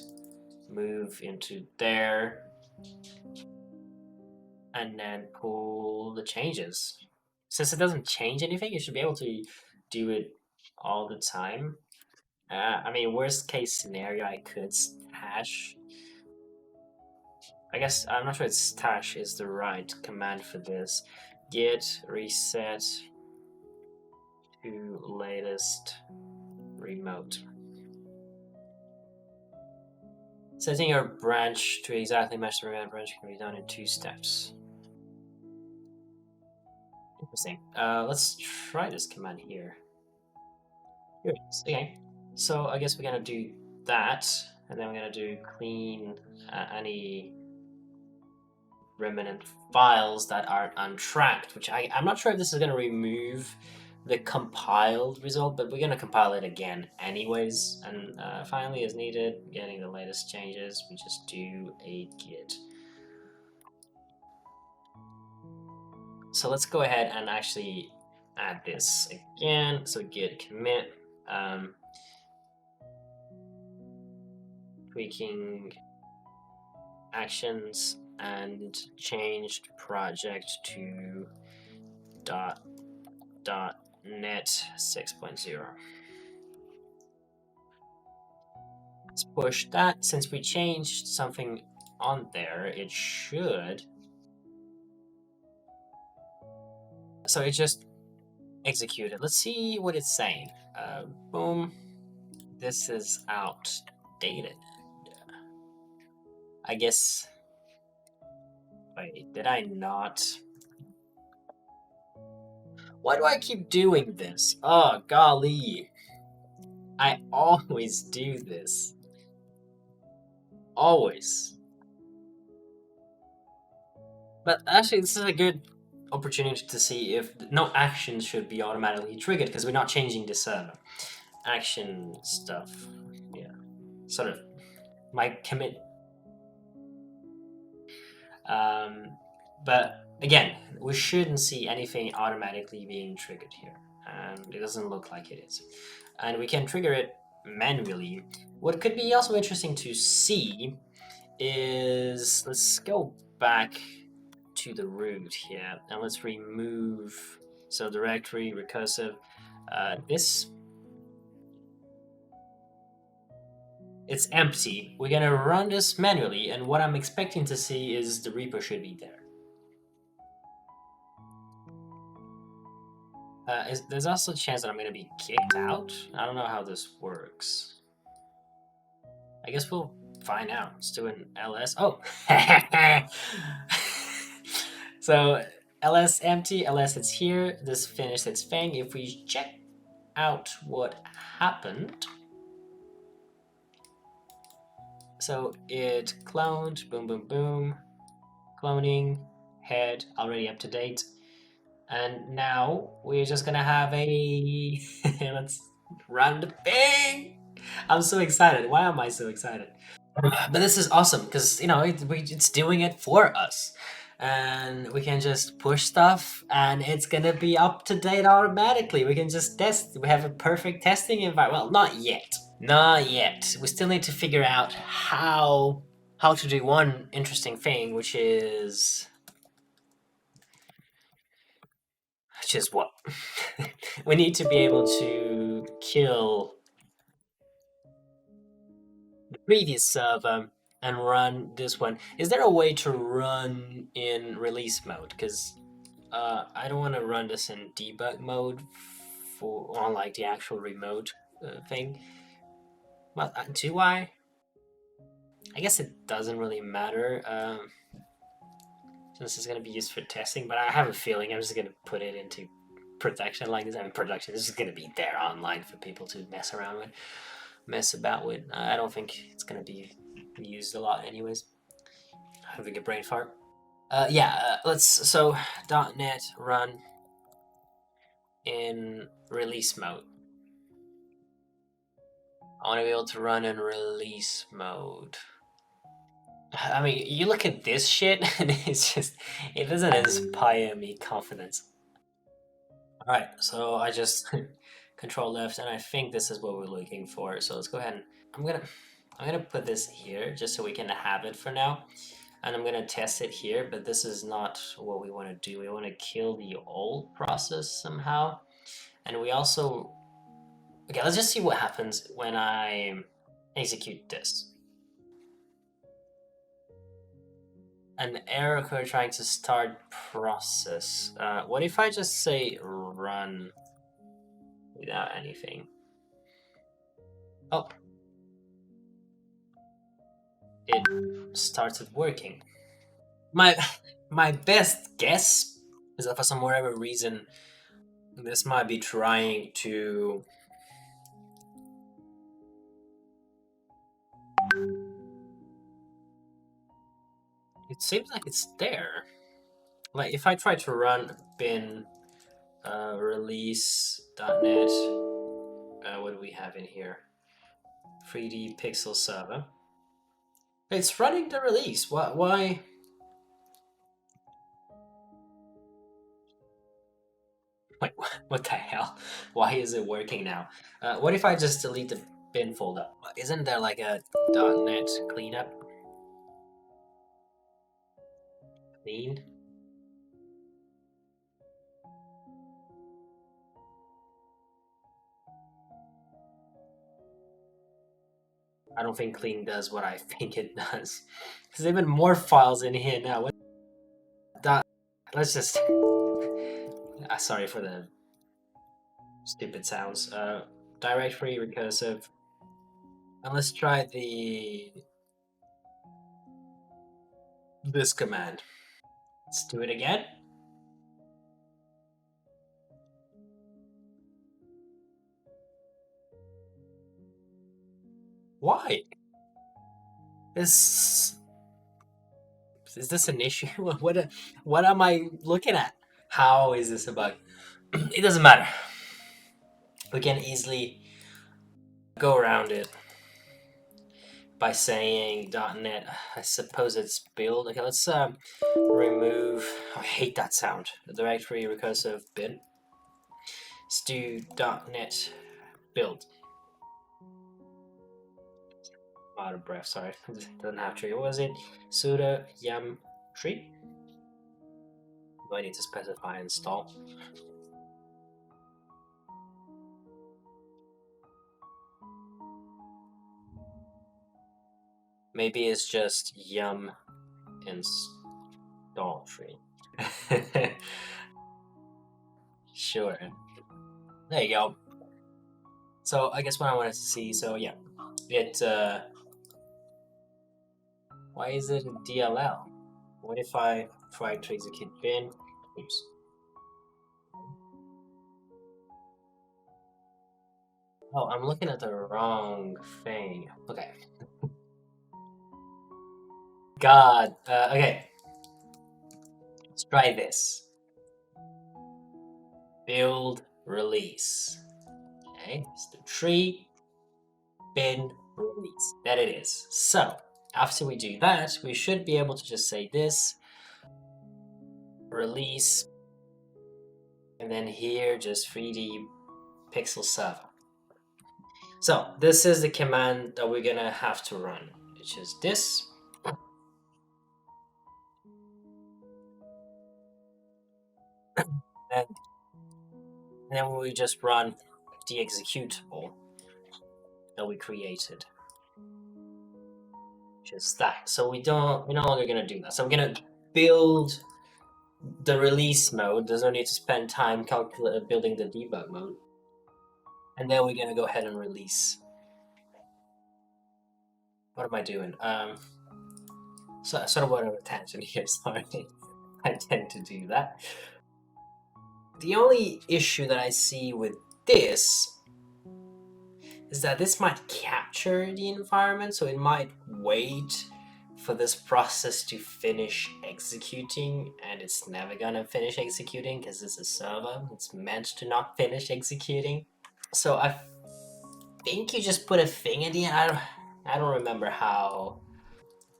[SPEAKER 1] move into there, and then pull the changes. Since it doesn't change anything, you should be able to do it all the time. I mean, worst case scenario, I could stash. I guess I'm not sure if stash is the right command for this. Git reset to latest remote. Setting your branch to exactly match the remaining branch can be done in 2 steps. Interesting. Let's try this command here. Here it is. Okay. So I guess we're gonna do that, and then we're gonna do clean any remnant files that are untracked, which I'm not sure if this is gonna remove the compiled result, but we're gonna compile it again anyways. And finally, as needed, getting the latest changes, we just do a git. So let's go ahead and actually add this again. So git commit, tweaking actions, and changed project to .net 6.0. Let's push that. Since we changed something on there, it should. So it just executed. Let's see what it's saying. Boom. This is outdated. I guess. Wait, did I not? Why do I keep doing this? Oh, golly. I always do this. Always. But actually, this is a good opportunity to see if no actions should be automatically triggered because we're not changing the server. Action stuff. Yeah. Sort of my commit. But again, we shouldn't see anything automatically being triggered here. And it doesn't look like it is. And we can trigger it manually. What could be also interesting to see is, let's go back to the root here and let's remove, so directory, recursive, this, it's empty. We're gonna run this manually, and what I'm expecting to see is the repo should be there. There's also a chance that I'm gonna be kicked out. I don't know how this works. I guess we'll find out. Let's do an ls. Oh, so ls empty, ls it's here, this finished its thing. If we check out what happened, so it cloned, boom, boom, boom, cloning, head, already up to date. And now we're just gonna have a, let's run the thing. I'm so excited. Why am I so excited? But this is awesome because, you know, it's doing it for us. And we can just push stuff and it's gonna be up to date automatically. We can just test. We have a perfect testing environment. Well, not yet. Not yet. We still need to figure out how to do one interesting thing, which is what? We need to be able to kill the previous server and run this one. Is there a way to run in release mode? Because I don't want to run this in debug mode on like the actual remote thing. Well, do I? I guess it doesn't really matter. This is going to be used for testing, but I have a feeling I'm just going to put it into production like this. I mean, production is just going to be there online for people to mess around with, mess about with. I don't think it's going to be used a lot anyways. Having a brain fart. So .NET run in release mode. I want to be able to run in release mode. I mean, you look at this shit, and it's just, it doesn't inspire me confidence. Alright, so I just control left, and I think this is what we're looking for. So let's go ahead and I'm gonna put this here just so we can have it for now. And I'm gonna test it here, but this is not what we want to do. We want to kill the old process somehow. And we also, okay, let's just see what happens when I execute this. An error code trying to start process. What if I just say run without anything? Oh. it started working. My my best guess is that for some whatever reason, this might be trying to. It seems like it's there. Like if I try to run bin release.net, what do we have in here? 3D pixel server. It's running the release. Why? Like, what the hell? Why is it working now? What if I just delete the bin folder? Isn't there like a .NET cleanup? Clean? I don't think clean does what I think it does. There's even more files in here now. What? Let's just. Sorry for the stupid sounds. Directory recursive. And let's try this command. Let's do it again. Why? Is this an issue? What am I looking at? How is this a bug? It doesn't matter. We can easily go around it by saying .NET. I suppose it's build. Okay, let's remove. I hate that sound. The directory recursive bin. Let's do .NET build. I'm out of breath. Sorry, doesn't have tree. What was it? Sudo yum tree. Do I need to specify install? Maybe it's just yum install tree. Sure. There you go. So I guess what I wanted to see, so yeah, it why is it DLL? What if I try to execute bin? Oops. Oh, I'm looking at the wrong thing. Okay. God. Okay. Let's try this. Build release. Okay. It's the tree bin release. That it is. So after we do that, we should be able to just say this release, and then here just 3D pixel server. So this is the command that we're gonna have to run, which is this. And then we just run the executable that we created, which is that. So we're no longer gonna do that. So we're gonna build the release mode. There's no need to spend time building the debug mode. And then we're gonna go ahead and release. What am I doing? So sort of whatever tangent here, sorry. I tend to do that. The only issue that I see with this is that this might capture the environment, so it might wait for this process to finish executing, and it's never gonna finish executing because it's a server. It's meant to not finish executing. So I think you just put a thing at the end. I don't remember how.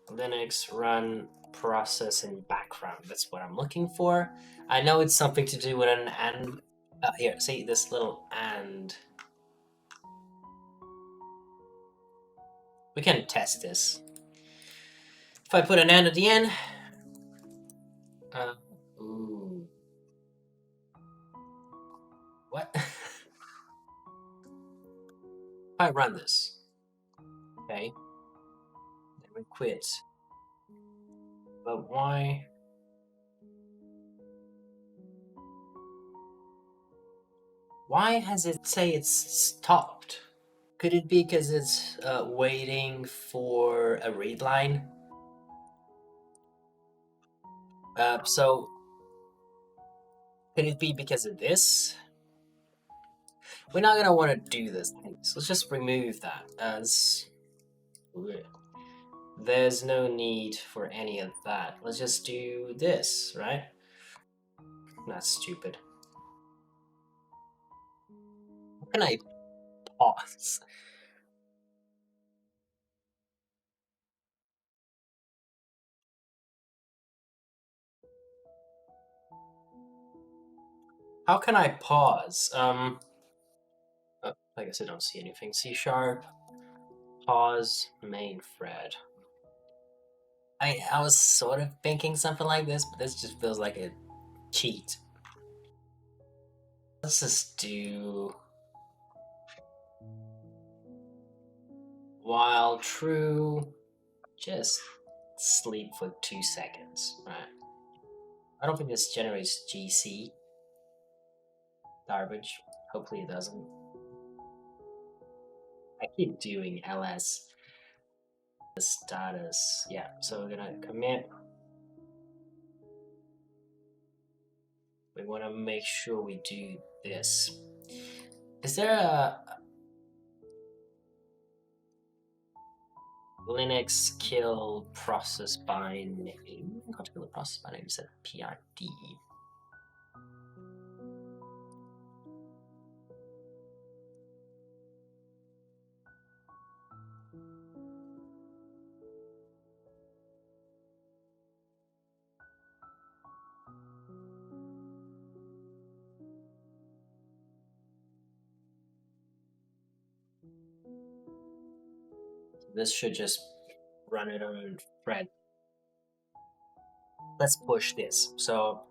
[SPEAKER 1] Linux run process in background. That's what I'm looking for. I know it's something to do with an and. Here, see this little and. We can test this. If I put an and at the end. Ooh. What? If I run this. Okay. Then we quit. But why? Why has it say it's stopped? Could it be because it's waiting for a read line? So could it be because of this? We're not gonna want to do this, so let's just remove that as there's no need for any of that. Let's just do this, right? That's stupid. How can I pause? How can I pause? Oh, I guess I don't see anything. C sharp, pause, main thread. I was sort of thinking something like this, but this just feels like a cheat. Let's just do while true, just sleep for 2 seconds. Right. I don't think this generates GC garbage. Hopefully it doesn't. I keep doing ls status. Yeah, so we're gonna commit. We want to make sure we do this. Is there a Linux kill process by name? How to kill a process by name? Is PRD? This should just run it on thread. Let's push this. So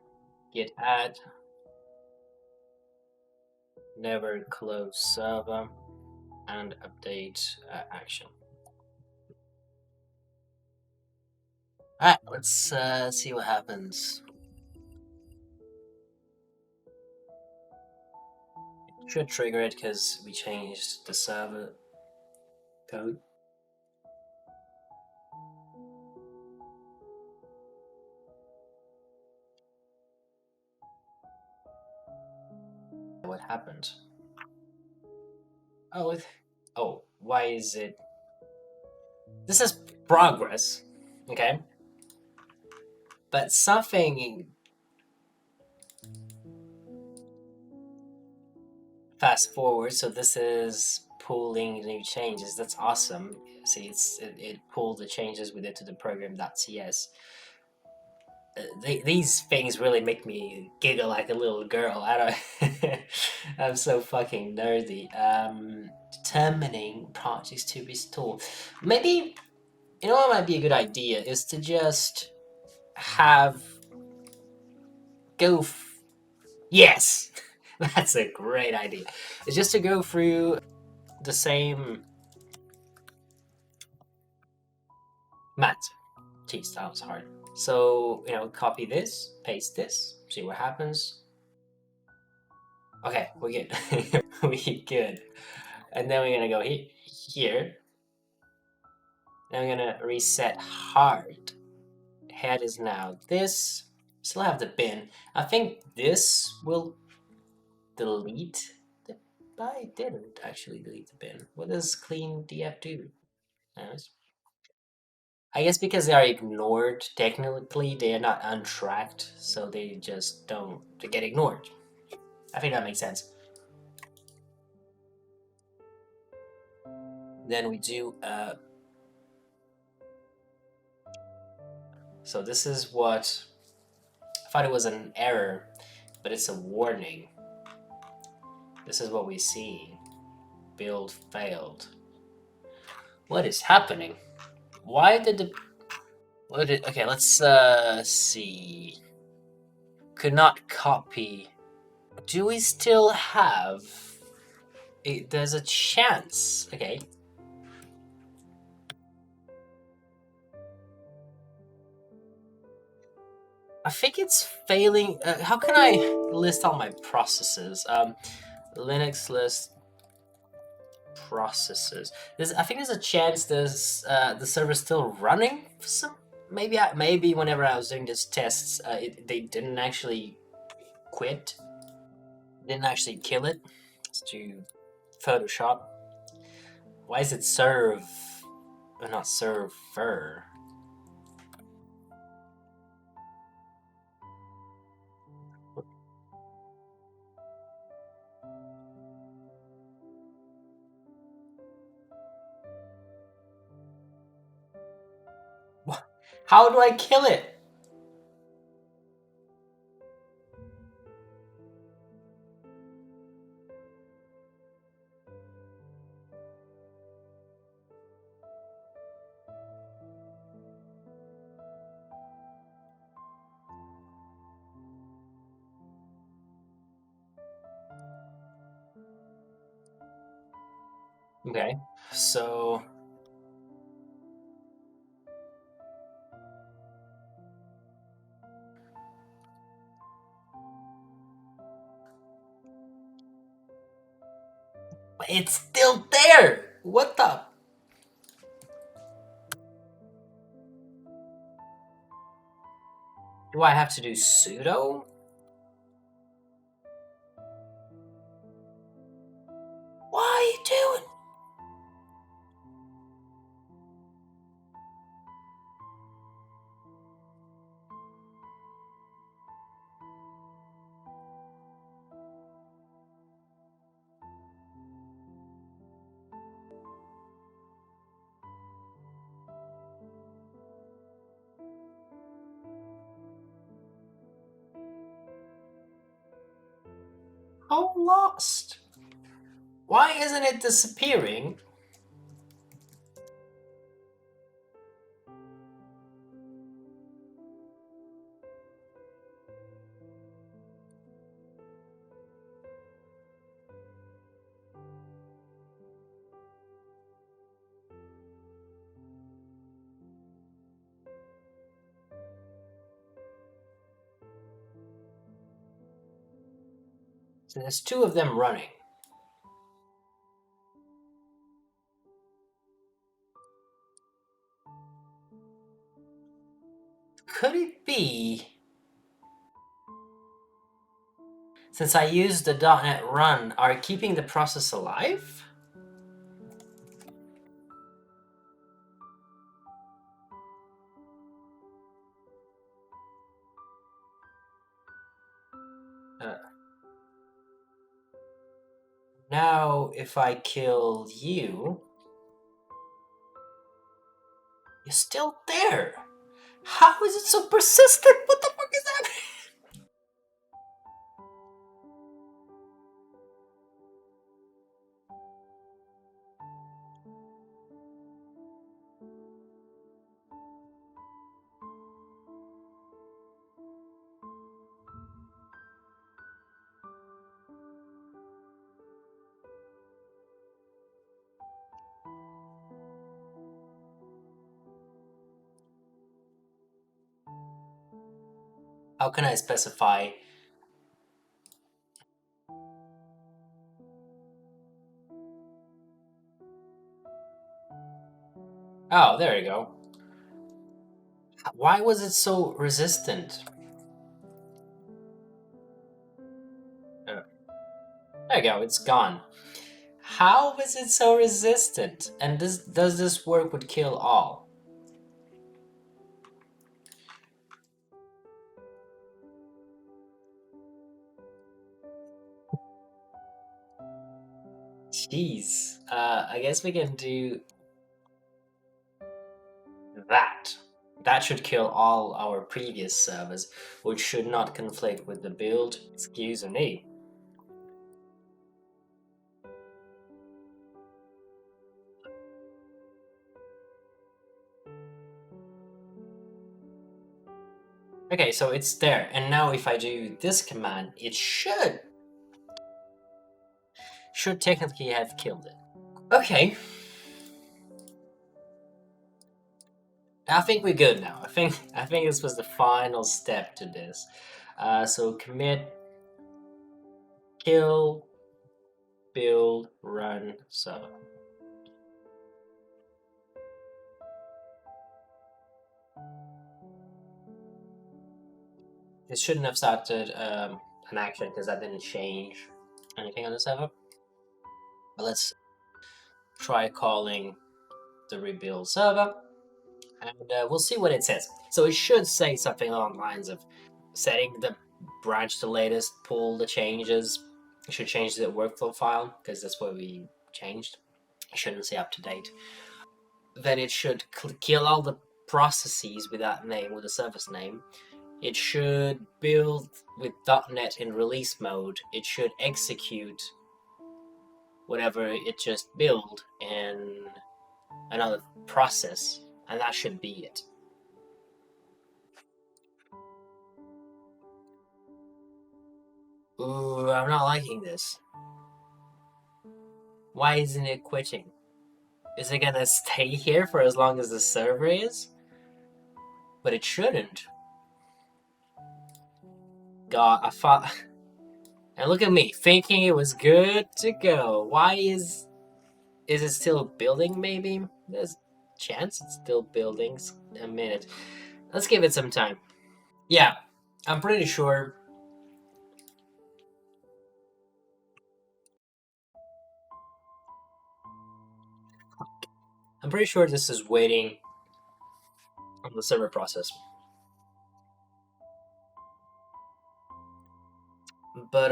[SPEAKER 1] git add never close server and update action. Alright, let's see what happens. Should trigger it because we changed the server code. What happened? Oh, why is it? This is progress, okay? But something fast forward. So this is pulling new changes. That's awesome. See, it pulled the changes we did to the program.cs. These things really make me giggle like a little girl. I don't. I'm so fucking nerdy. Determining projects to restore. Maybe you know what might be a good idea is to just have go. Yes, that's a great idea. It's just to go through the same math. Jeez, that was hard. So, copy this, paste this, see what happens. Okay, we're good. We good. And then we're gonna go here. Then we're gonna reset hard. Head is now this. Still have the bin. I think this will delete the. I didn't actually delete the bin. What does clean df do? Nice. I guess because they are ignored, technically, they are not untracked, so they just don't, they get ignored. I think that makes sense. Then we do, so this is what, I thought it was an error, but it's a warning. This is what we see. Build failed. What is happening? Why did the, okay, let's see. Could not copy. Do we still have, there's a chance, okay. I think it's failing. How can I list all my processes? Linux list processes. I think there's a chance this the server's still running for some. Maybe whenever I was doing these tests, they didn't actually quit. Didn't actually kill it. Let's do Photoshop. Why is it serve? Not server. How do I kill it? Okay, so it's still there. What the? Do I have to do sudo? What are you doing? How lost? Why isn't it disappearing? So there's two of them running. Could it be, since I used the .NET Run, are keeping the process alive? Now, if I kill you, you're still there. How is it so persistent? What the fuck is happening? How can I specify? Oh, there you go. Why was it so resistant? There you go, it's gone. How is it so resistant? And does this work with kill all? Jeez. I guess we can do that. That should kill all our previous servers, which should not conflict with the build. Excuse me. Okay, so it's there. And now if I do this command, it should technically have killed it. Okay. I think we're good now. I think this was the final step to this. So commit, kill, build, run, server. It shouldn't have started an action because that didn't change anything on the server. But let's try calling the rebuild server, and we'll see what it says. So it should say something along the lines of setting the branch to latest, pull the changes. It should change the workflow file because that's what we changed. It shouldn't say up to date. Then it should kill all the processes with that name, with the service name. It should build with .NET in release mode. It should execute whatever it just built in another process, and that should be it. Ooh, I'm not liking this. Why isn't it quitting? Is it gonna stay here for as long as the server is? But it shouldn't. God, I thought... And look at me, thinking it was good to go. Why is it still building, maybe? There's a chance it's still building. A minute. Let's give it some time. Yeah, I'm pretty sure... I'm pretty sure this is waiting on the server process. But,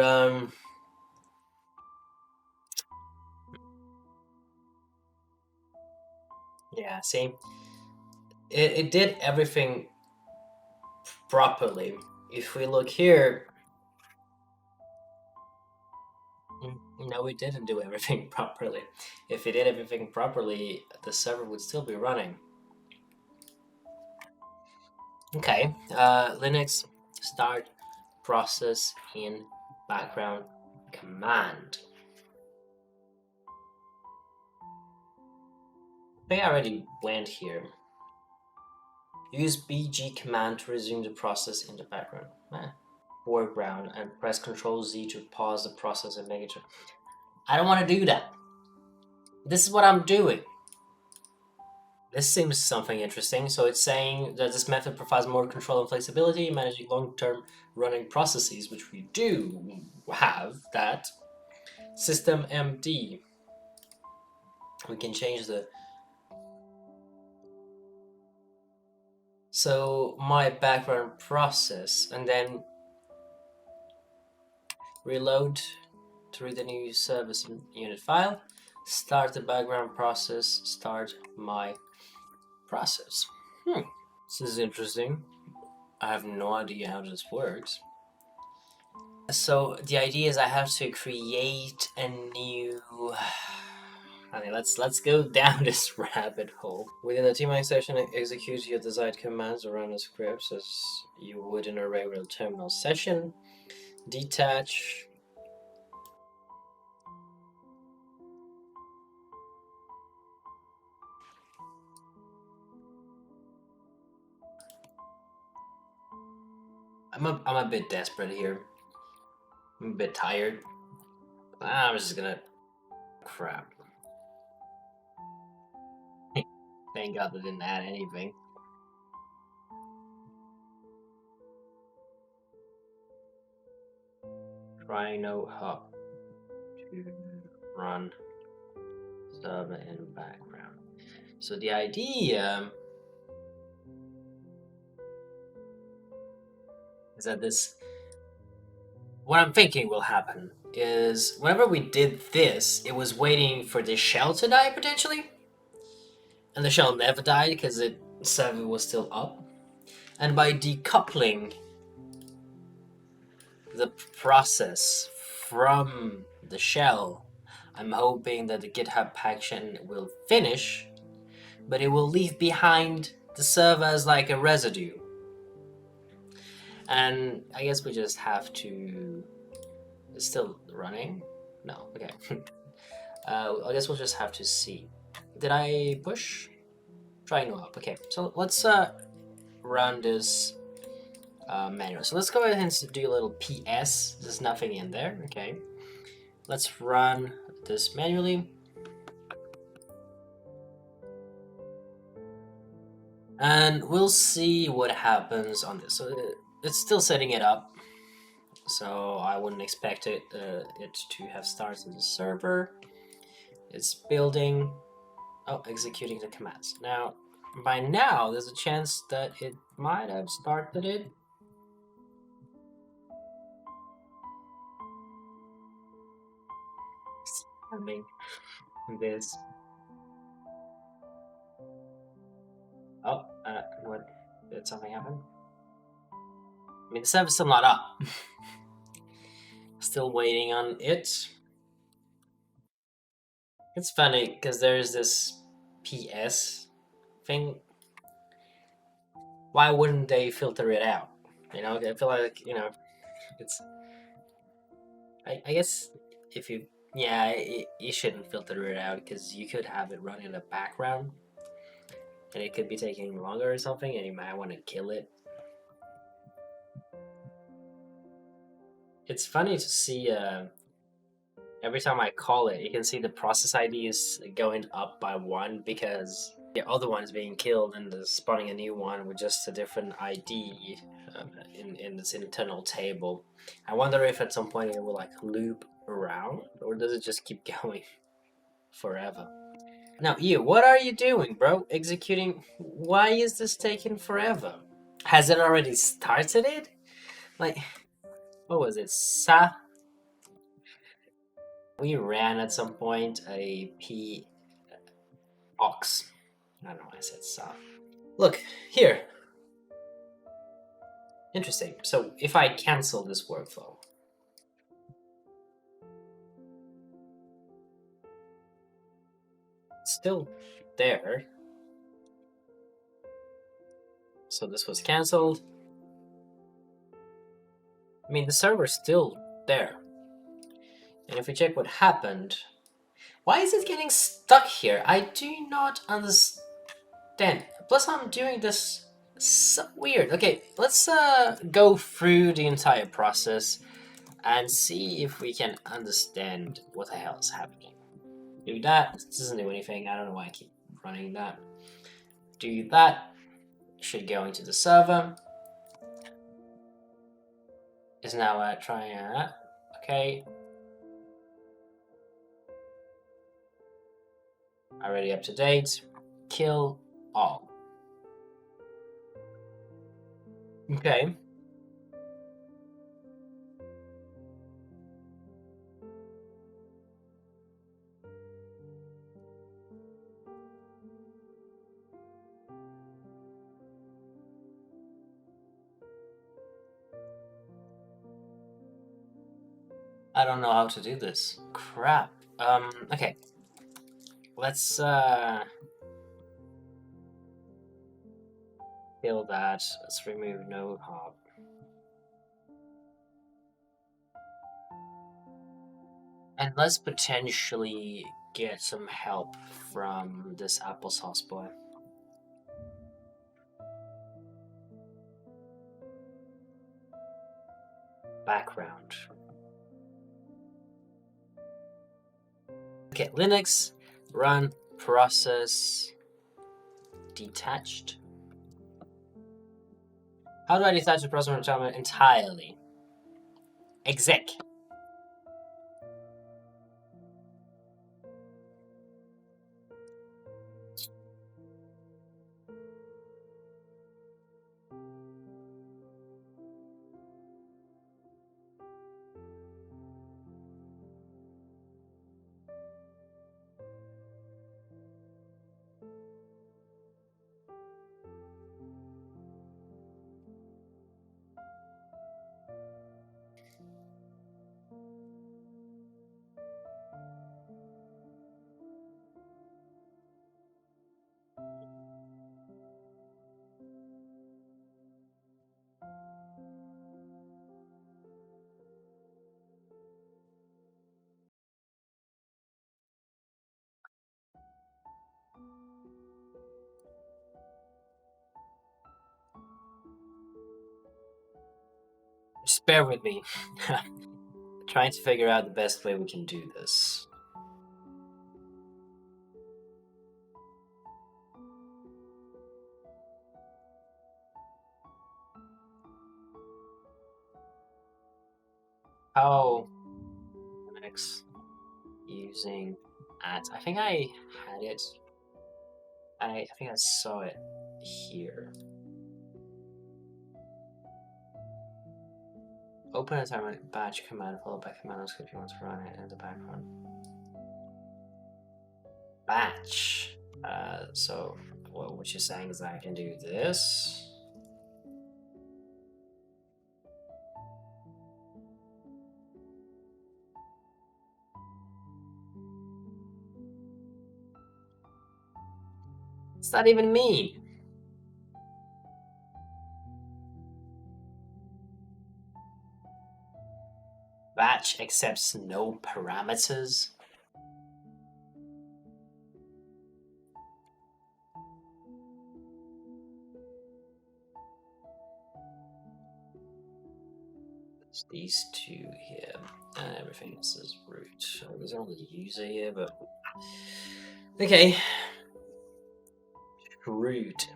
[SPEAKER 1] yeah, see? It did everything properly. If we look here... No, it didn't do everything properly. If it did everything properly, the server would still be running. Okay, Linux start process in background command. I think I already went here. Use BG command to resume the process in the background. Foreground, and press Ctrl Z to pause the process and make it. I don't want to do that. This is what I'm doing. This seems something interesting. So it's saying that this method provides more control and flexibility in managing long-term running processes, which we do have that. System MD. We can change the... So my background process, and then reload to read the new service unit file. Start the background process. Start my process. This is interesting. I have no idea how this works. So the idea is I have to create a new... I mean, let's go down this rabbit hole. Within the tmine session, execute your desired commands or run the scripts as you would in a regular terminal session. Detach. I'm a bit desperate here. I'm a bit tired. I'm just gonna... Crap. Thank God they didn't add anything. Try no hop to run server in background. So the idea is that this... What I'm thinking will happen is whenever we did this, it was waiting for the shell to die potentially. And the shell never died because the server was still up. And by decoupling the process from the shell, I'm hoping that the GitHub action will finish, but it will leave behind the server as like a residue. And I guess we just have to... It's still running? No, okay. I guess we'll just have to see. Did I push? Try no up. Okay, so let's run this manual. So let's go ahead and do a little PS. There's nothing in there. Okay, let's run this manually. And we'll see what happens on this. So it's still setting it up, so I wouldn't expect it to have started the server. It's building. Oh, executing the commands. Now, by now, there's a chance that it might have started it. Having this. Oh, what? Did something happen? I mean, the server's still not up. Still waiting on it. It's funny because there's this PS thing. Why wouldn't they filter it out? You know, I feel like, you know, it's. I guess if you. Yeah, you shouldn't filter it out because you could have it run in the background and it could be taking longer or something and you might want to kill it. It's funny to see every time I call it, you can see the process ID is going up by 1 because the other one is being killed and they're spawning a new one with just a different ID in this internal table. I wonder if at some point it will like loop around or does it just keep going forever? Now, you, what are you doing, bro? Executing? Why is this taking forever? Has it already started it? Like, what was it? We ran at some point a Ox. I don't know why I said Sa. Look, here. Interesting. So if I cancel this workflow, it's still there. So this was canceled. I mean, the server's still there. And if we check what happened, why is it getting stuck here? I do not understand. Plus, I'm doing this so weird. Okay, let's go through the entire process and see if we can understand what the hell is happening. Do that. This doesn't do anything. I don't know why I keep running that. Do that. Should go into the server. Is now trying that. Okay. Already up to date. Kill all. Okay. I don't know how to do this. Crap. Okay. Let's kill that. Let's remove no hop. And let's potentially get some help from this applesauce boy. Background. Okay, Linux, run process detached. How do I detach the process from terminal entirely? Exec. Just bear with me. Trying to figure out the best way we can do this. how Linux using ads. I think I had it. I think I saw it here. Open a terminal batch command followed by command script you want to run it in the background. Batch. So what you're saying is I can do this. It's not even me. Batch accepts no parameters. It's these two here, and everything else is root. There's only user here, but okay. Root.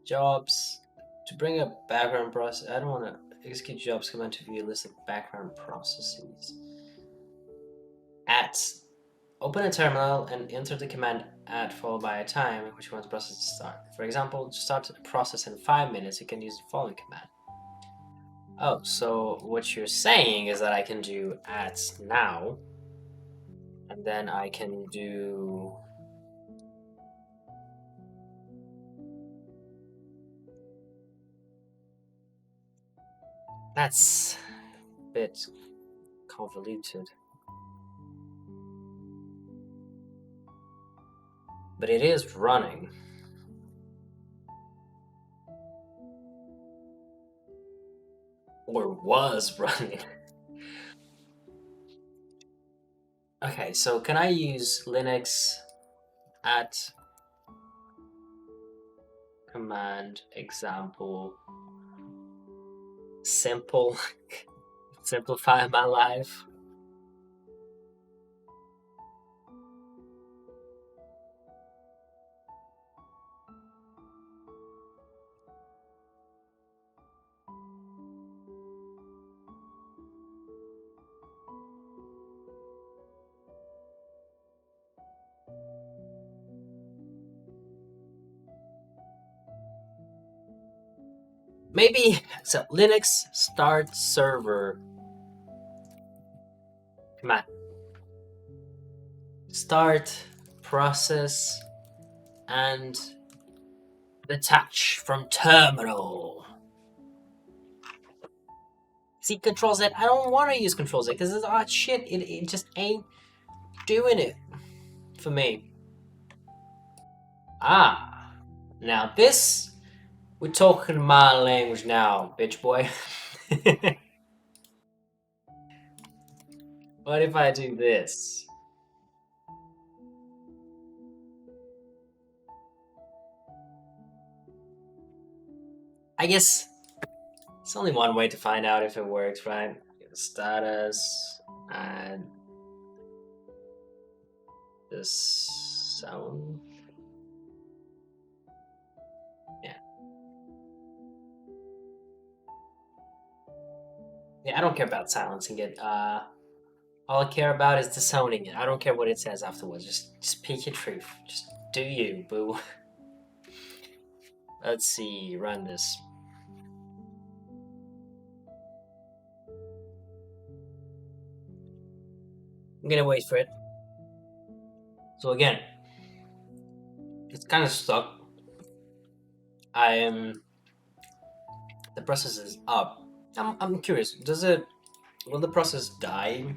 [SPEAKER 1] Jobs. To bring up background process, I don't want to execute jobs command to view a list of background processes. Open a terminal and enter the command at followed by a time in which you want the process to start. For example, to start a process in 5 minutes, you can use the following command. Oh, so what you're saying is that I can do at now, and then I can do that's a bit convoluted. But it is running. Or was running. Okay, so can I use Linux at command example simple simplify my life? Maybe so Linux start server command start process and detach from terminal. See, Control Z. I don't want to use Control Z because it's odd shit. It just ain't doing it for me. Ah, now this we're talking my language now, bitch boy. What if I do this? I guess it's only one way to find out if it works, right? Status and this sound. Yeah. Yeah, I don't care about silencing it. All I care about is disowning it. I don't care what it says afterwards. Just speak your truth. Just do you, boo. Let's see, run this. I'm gonna wait for it. So again, it's kind of stuck. I am. The process is up. I'm curious. Will the process die?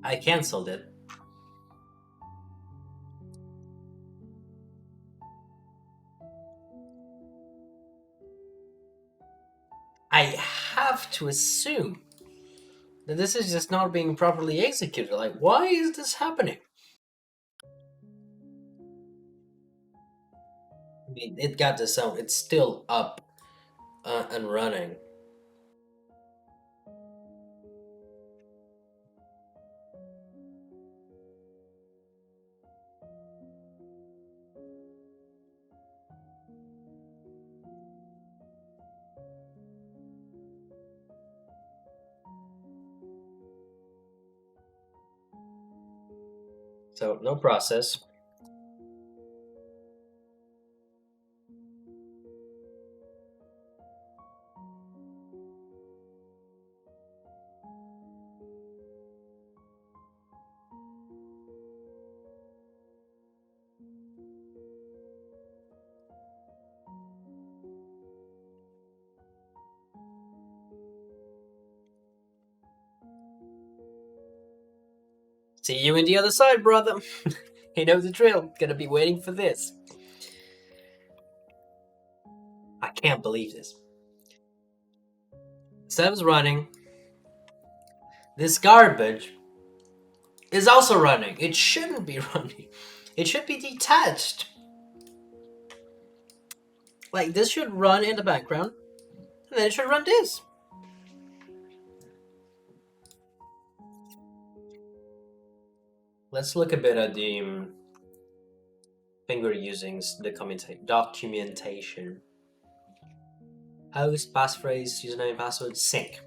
[SPEAKER 1] I cancelled it. I have to assume that this is just not being properly executed. Like, why is this happening? I mean, it got the sound. It's still up and running. So no process. See you in the other side, brother. You know the drill. Gonna be waiting for this. I can't believe this. Seb's running. This garbage is also running. It shouldn't be running. It should be detached. Like, this should run in the background, and then it should run this. Let's look a bit at the thing we're using, the documentation. Host, passphrase, username, password, sync.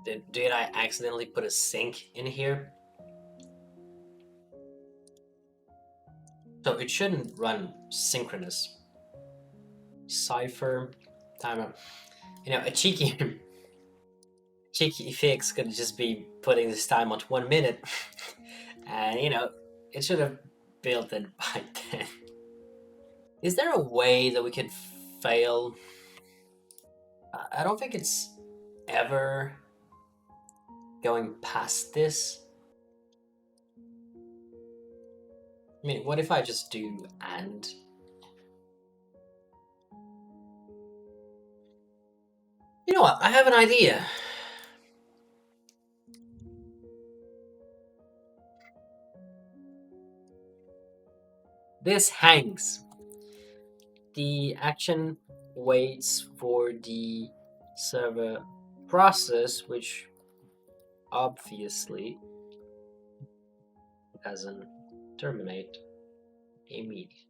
[SPEAKER 1] Did I accidentally put a sync in here? So it shouldn't run synchronous. Cipher, timer. You know, a cheeky fix could just be putting this time on 1 minute. And, you know, it should have built it by then. Is there a way that we could fail? I don't think it's ever going past this. I mean, what if I just do and? You know what? I have an idea. This hangs. The action waits for the server process, which obviously doesn't terminate immediately.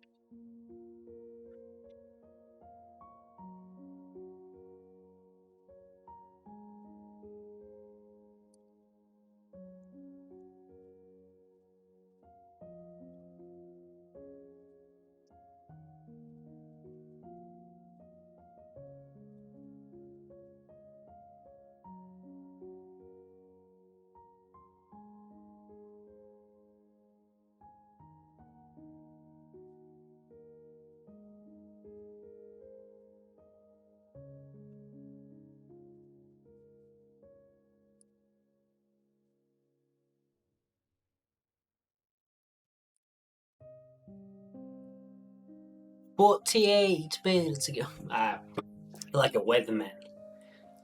[SPEAKER 1] "48 minutes ago." I feel like a weatherman.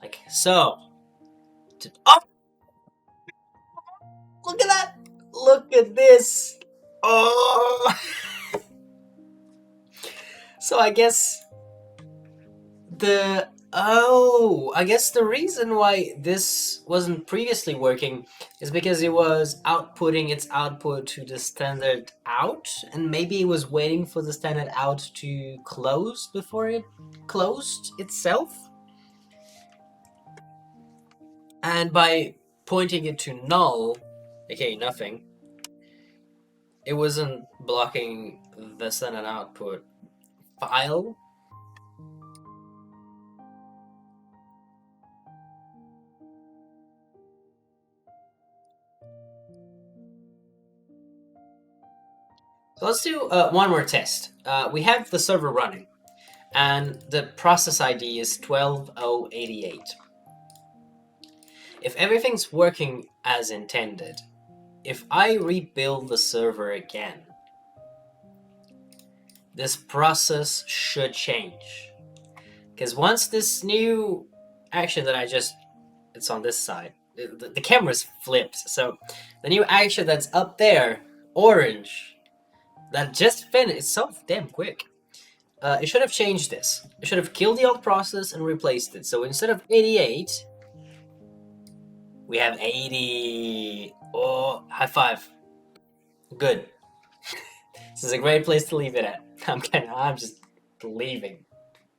[SPEAKER 1] Like, so. Oh! Look at that! Look at this! Oh! So I guess I guess the reason why this wasn't previously working is because it was outputting its output to the standard out, and maybe it was waiting for the standard out to close before it closed itself. And by pointing it to null, aka nothing, it wasn't blocking the standard output file. So let's do one more test. We have the server running, and the process ID is 12088. If everything's working as intended, if I rebuild the server again, this process should change. Because once this new action that it's on this side, the camera's flipped, so the new action that's up there, orange, that just finished, it's so damn quick. It should have changed this. It should have killed the old process and replaced it. So instead of 88, we have 80. Oh, high five. Good. This is a great place to leave it at. I'm just leaving.